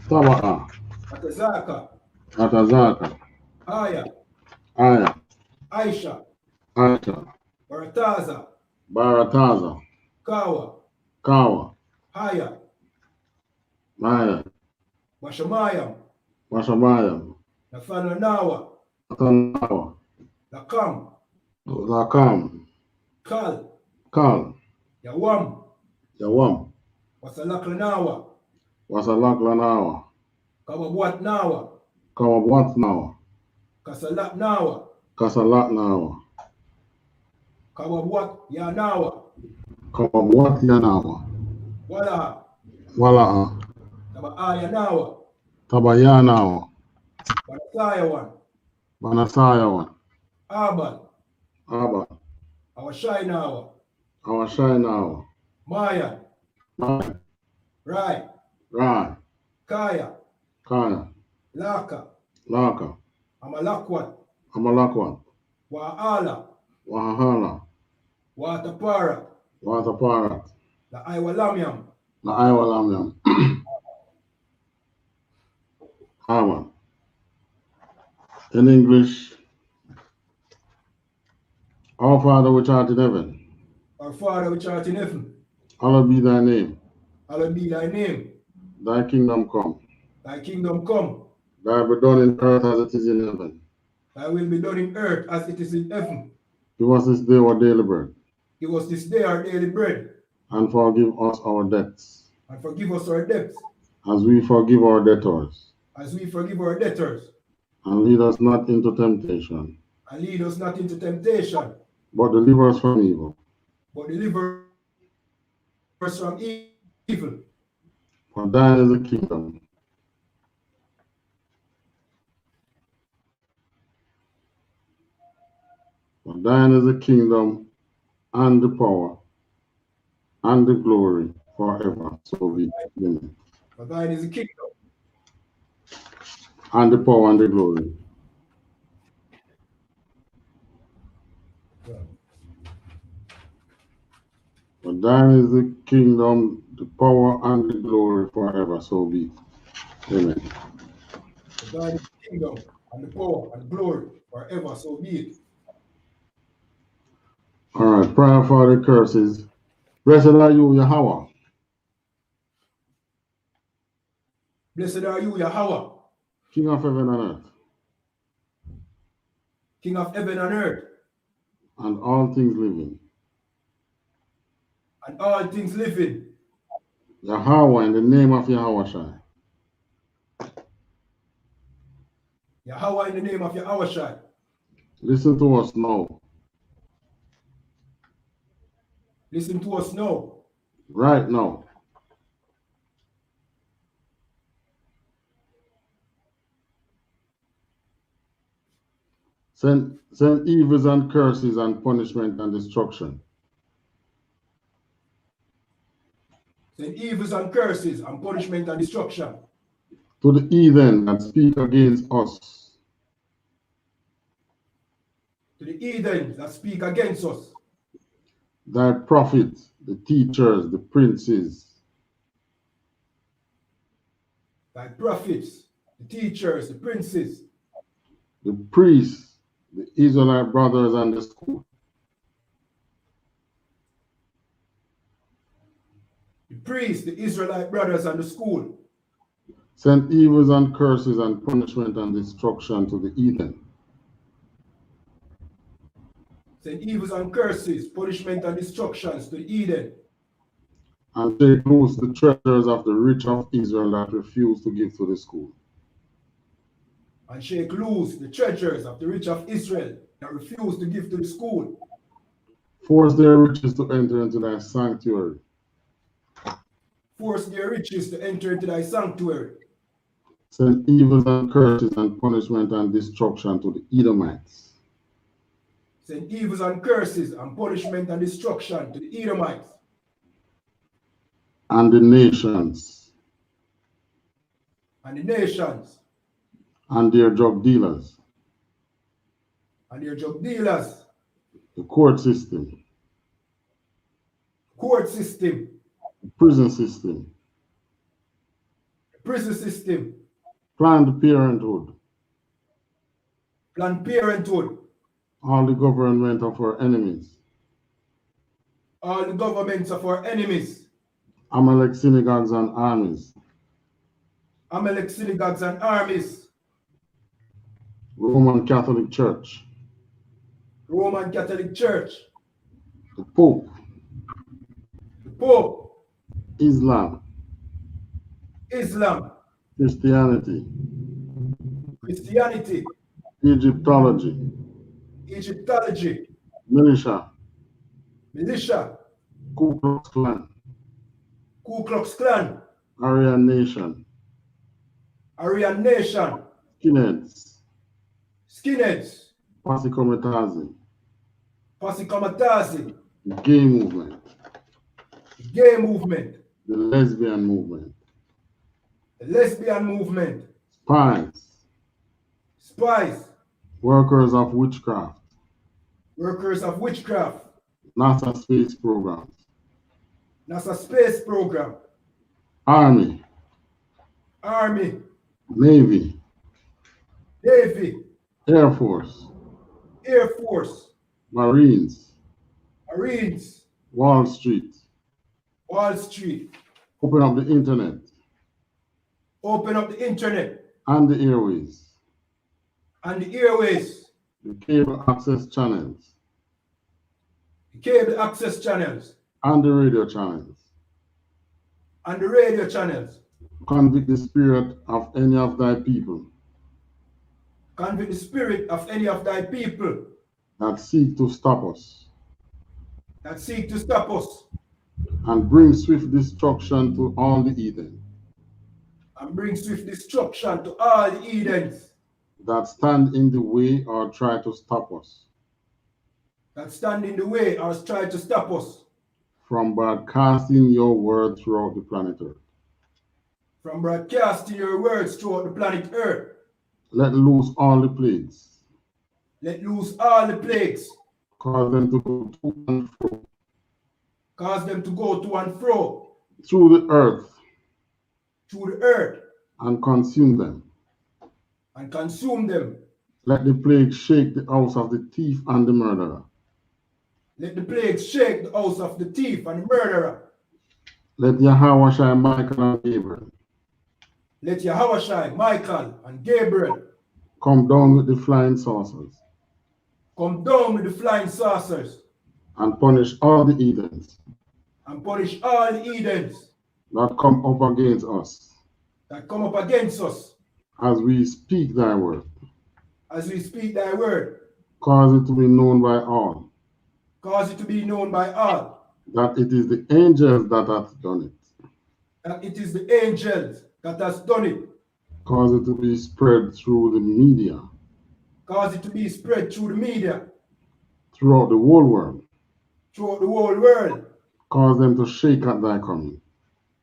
Tabaha. Atazaka. Haya. Aisha. Aisha, Barataza, Barataza, Kawa, Kawa, Haya, Maya, Washamayam, Washamayam, Nathanawa, Atanawa, Lakam, Lakam, Kal, Kal, Yawam, Yawam, Wasalaklanawa, Wasalaklanawa, Kawabwatnawa, Kawabwatnawa, Kasalatnawa, Kasalatnawa, Kawabwat Yanawa, Kawabwatyanawa, Walaha, Walaha, Tabaayanawa, Tabayanawa, Wanasayawan, Banasayawan, Abal, Abba, Awashainawa, Awashainawa, Mayan, Maya, Rai, Rai, Kaya, Kaya, Laka, Laka, Amalakwat, Amalakwat, Waala, Wahala, Watapara, Wataparat, La Iwalamyam, Naiwalamyam, Haman. In English, Our Father which art in heaven, Our Father which art in heaven, hallowed be thy name. hallowed be thy name. Thy kingdom come. Thy kingdom come. Thy will be done in earth as it is in heaven. Thy will be done in earth as it is in heaven. Give us this day our daily bread. Give us this day our daily bread. And forgive us our debts. And forgive us our debts. As we forgive our debtors. As we forgive our debtors. And lead us not into temptation. And lead us not into temptation. But deliver us from evil. But deliver us from evil. For thine is the kingdom. For thine is the kingdom and the power and the glory forever. So be it. Amen. For thine is the kingdom. And the power and the glory. For thine is the kingdom, the power, and the glory forever. So be it. Amen. For thine is the kingdom, and the power, and the glory forever. So be it. All right, prayer for the curses. Blessed are you, Yahweh. Blessed are you, Yahweh. King of heaven and earth. King of heaven and earth. And all things living. And all things living. Yahweh, in the name of Yahweh Shai. Yahweh, in the name of Yahweh Shai. Listen to us now. Listen to us now. Right now. Send evils and curses and punishment and destruction. Send evils and curses and punishment and destruction. To the heathen that speak against us. To the heathen that speak against us. Thy prophets, the teachers, the princes. Thy prophets, the teachers, the princes. The priests, the Israelite brothers and the school. The priests, the Israelite brothers and the school. Send evils and curses and punishment and destruction to the heathen. Send evils and curses, punishment and destructions to the heathen. And shake loose the treasures of the rich of Israel that refuse to give to the school. And shake loose the treasures of the rich of Israel that refuse to give to the school. Force their riches to enter into thy sanctuary. Force their riches to enter into thy sanctuary. Send evils and curses and punishment and destruction to the Edomites. Send evils and curses and punishment and destruction to the Edomites. And the nations. And the nations. And their drug dealers. And their drug dealers. The court system. Court system. The prison system. The prison Planned Parenthood. Planned Parenthood. all the government of our enemies, all the governments of our enemies, Amalek synagogues and armies, Amalek synagogues and armies, Roman Catholic Church, Roman Catholic Church, the Pope, the Pope, Islam, Islam, Christianity, Christianity, Egyptology, Egyptology, militia, militia, Ku Klux Klan, Ku Klux Klan, Aryan Nation, Aryan Nation, skinheads, skinheads, Posse Comitazi, Posse Comitazi, the gay movement, the gay movement, the lesbian movement, the lesbian movement, spies, spies, workers of witchcraft, workers of witchcraft, NASA space programs, NASA space program, Army, Army, Navy, Navy, Air Force, Air Force, Marines, Marines, Wall Street, Wall Street, open up the internet open up the internet and the airways, and the airways, the cable access channels, the cable access channels, and the radio channels. and the radio channels. Convict the spirit of any of thy people Convict the spirit of any of thy people that seek to stop us, that seek to stop us, and bring swift destruction to all the heathen and bring swift destruction to all the Edens that stand in the way or try to stop us that stand in the way or try to stop us from broadcasting your word throughout the planet Earth. from broadcasting your words throughout the planet Earth. Let loose all the plagues, Let loose all the plagues, cause them to go to and fro cause them to go to and fro through the earth through the earth and consume them. and consume them. Let the plague shake the house of the thief and the murderer. Let the plagues shake the house of the thief and the murderer. Let Yahanna, Michael, and Gabriel Let Yahanna, Michael, and Gabriel come down with the flying saucers come down with the flying saucers and punish all the heathens and punish all the Edens that come up against us that come up against us as we speak thy word. as we speak thy word. Cause it to be known by all Cause it to be known by all that it is the angels that hath done it. that it is the angels that has done it. Cause it to be spread through the media, Cause it to be spread through the media, throughout the whole world. throughout the whole world. Cause them to shake at thy coming.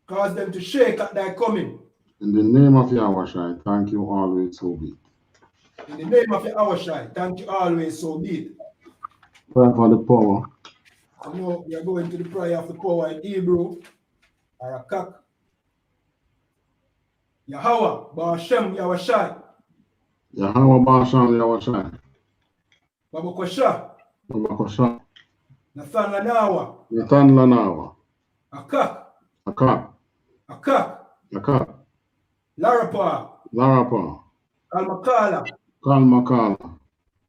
Cause them to shake at thy coming. In the name of Yahweh, thank you always, so be it. In the name of Yahanna, thank you always, so be it. Pray for the power. So now we are going to the prayer of the power in Hebrew, Arakak. Yahweh, Ba'ashem, Yahweh, Yahweh Basham Yahweh, Babakosha, Babakosha, Nathan Lanawa, Nathan Lanawa, Akak, Akak, Akak, Akak, Larapa, Larapa, Kalmakala, Kalmakala,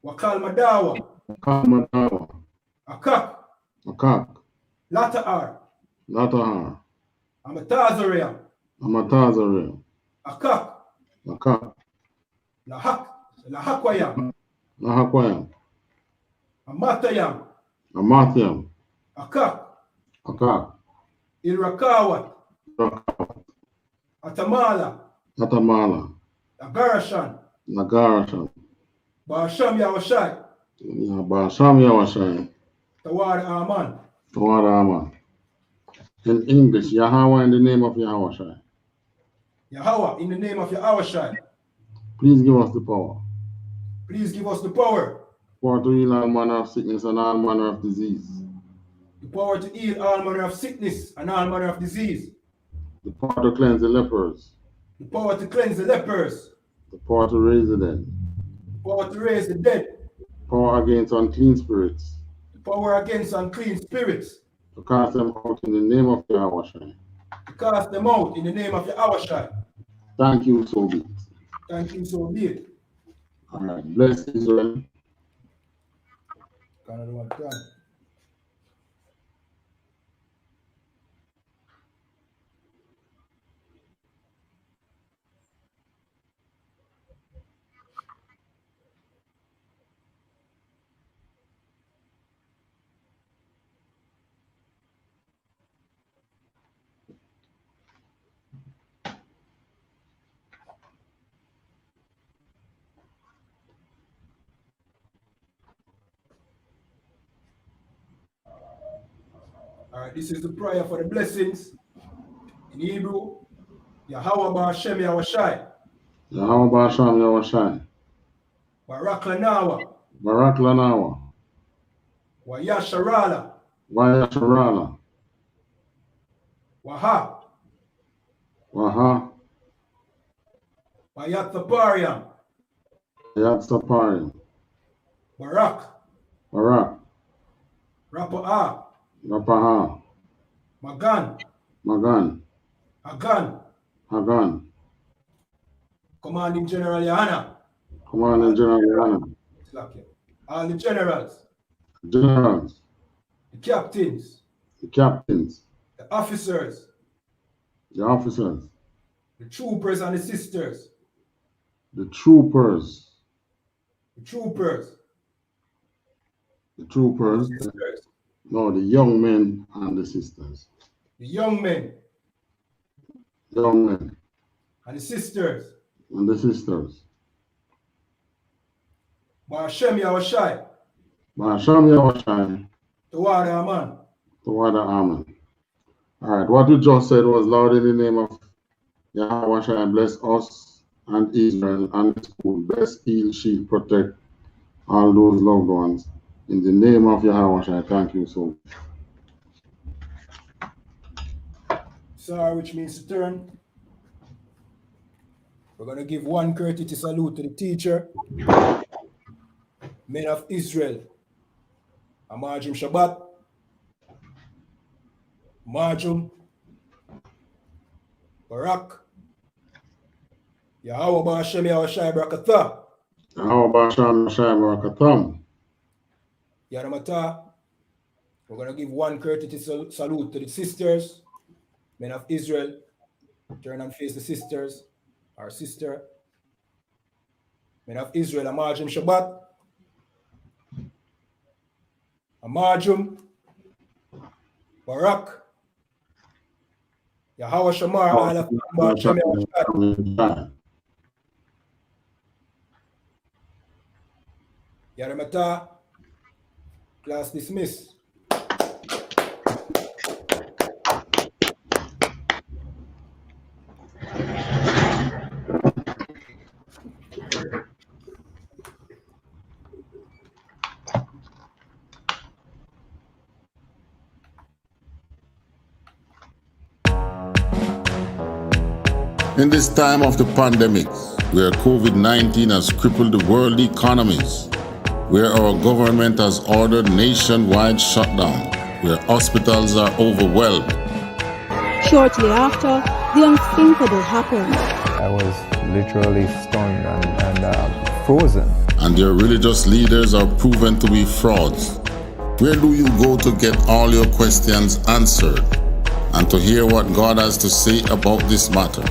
Wakalmadawa, Kalmadawa, Akak, Akak, Lata'ar, Latahar, Amatazaria, Amatazarel, Akak, Akak, Lahakwayam, Lahakwayam, Amatayam, Amathiam, Akak, Akak, Ilrakawat, Rakawat, Atamala, Atamala, Agarashan, Nagarasham, Ba'ashem Yahweh, Basham Yahweh, Tawar Aman. Tawara Aman. In English, Yahweh in the name of Yahweh. Yahweh, in the name of Yahanna, Please give us the power. please give us the power. For to heal all manner of sickness and all manner of disease. The power to heal all manner of sickness and all manner of disease. The power to cleanse the lepers. The power to cleanse the lepers. The power to raise the dead. The power to raise the dead. power against unclean spirits, the power against unclean spirits, to cast them out in the name of Yahushua. to cast them out in the name of Yahushua. Thank you, so be it. Thank you, so be it. All right. Bless Israel. Canada one time. All right, this is the prayer for the blessings. In Hebrew, Yahweh Ba'Shem Yahushai. Yahweh Ba'Shem Yahushai. Barak Lanawa. Barak Lanawa. Wayasharala. Wayasharala. Waha. Waha. Wayathapariam. Yatsapariam. Barak. Barak. Rapa'a. Rapaha. Magan. Magan. Hagan. Hagan. Commanding General Yahanna. Commanding General Yahanna. All the generals. Generals. The captains. The captains. The officers. The officers. The troopers and the sisters. The troopers. The troopers. The troopers. The sisters. No, the young men and the sisters. The young men. Young men. And the sisters. And the sisters. Ba'Shem Yahushai. Ba'Shem Yahushai. Toward Aman. Toward Aman. All right, what you just said was, Lord, in the name of Yahushai, bless us and Israel and the school. Bless, heal, shield, protect all those loved ones. In the name of Yahushai, thank you so much. Sir, which means to turn. We're going to give one courtesy salute to the teacher, men of Israel, Amajim Shabbat, Majum, Barak, Yahweh Ba'Shem Yahushai Barakatah, Yahweh Ba'Shem Yahushai Barakatam. Yaramata. We're going to give one courtesy salute to the sisters, men of Israel. Turn and face the sisters, our sister. Men of Israel, Amajim Shabbat. Amajum, Barak, Yahweh Shamar, Ba'Shem Yahushai. Yaramata. Class dismissed. In this time of the pandemic, where COVID-19 has crippled the world economies, where our government has ordered nationwide shutdown, where hospitals are overwhelmed. Shortly after, the unthinkable happened. I was literally stunned and frozen. And their religious leaders are proven to be frauds. Where do you go to get all your questions answered and to hear what God has to say about this matter?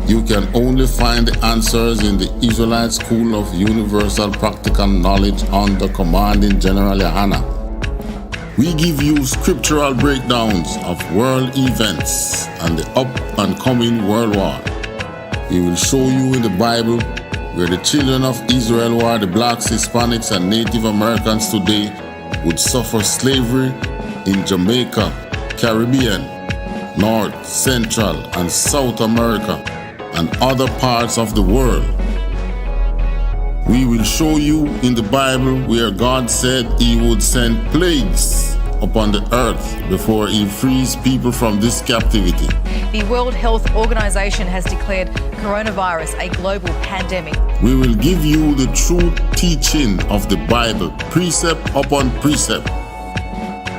You can only find the answers in the Israelite School of Universal Practical Knowledge under Commanding General Yahanna. We give you scriptural breakdowns of world events and the up-and-coming world war. We will show you in the Bible where the children of Israel, who are the blacks, Hispanics, and Native Americans today, would suffer slavery in Jamaica, Caribbean, North, Central, and South America, and other parts of the world. We will show you in the Bible where God said He would send plagues upon the earth before he frees people from this captivity. The World Health Organization has declared coronavirus a global pandemic. We will give you the true teaching of the Bible, precept upon precept.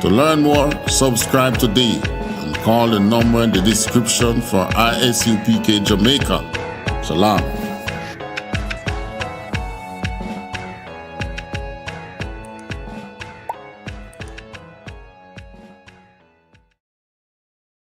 To learn more, subscribe today and call the number in the description for I.S.U.P.K Jamaica. Shalom.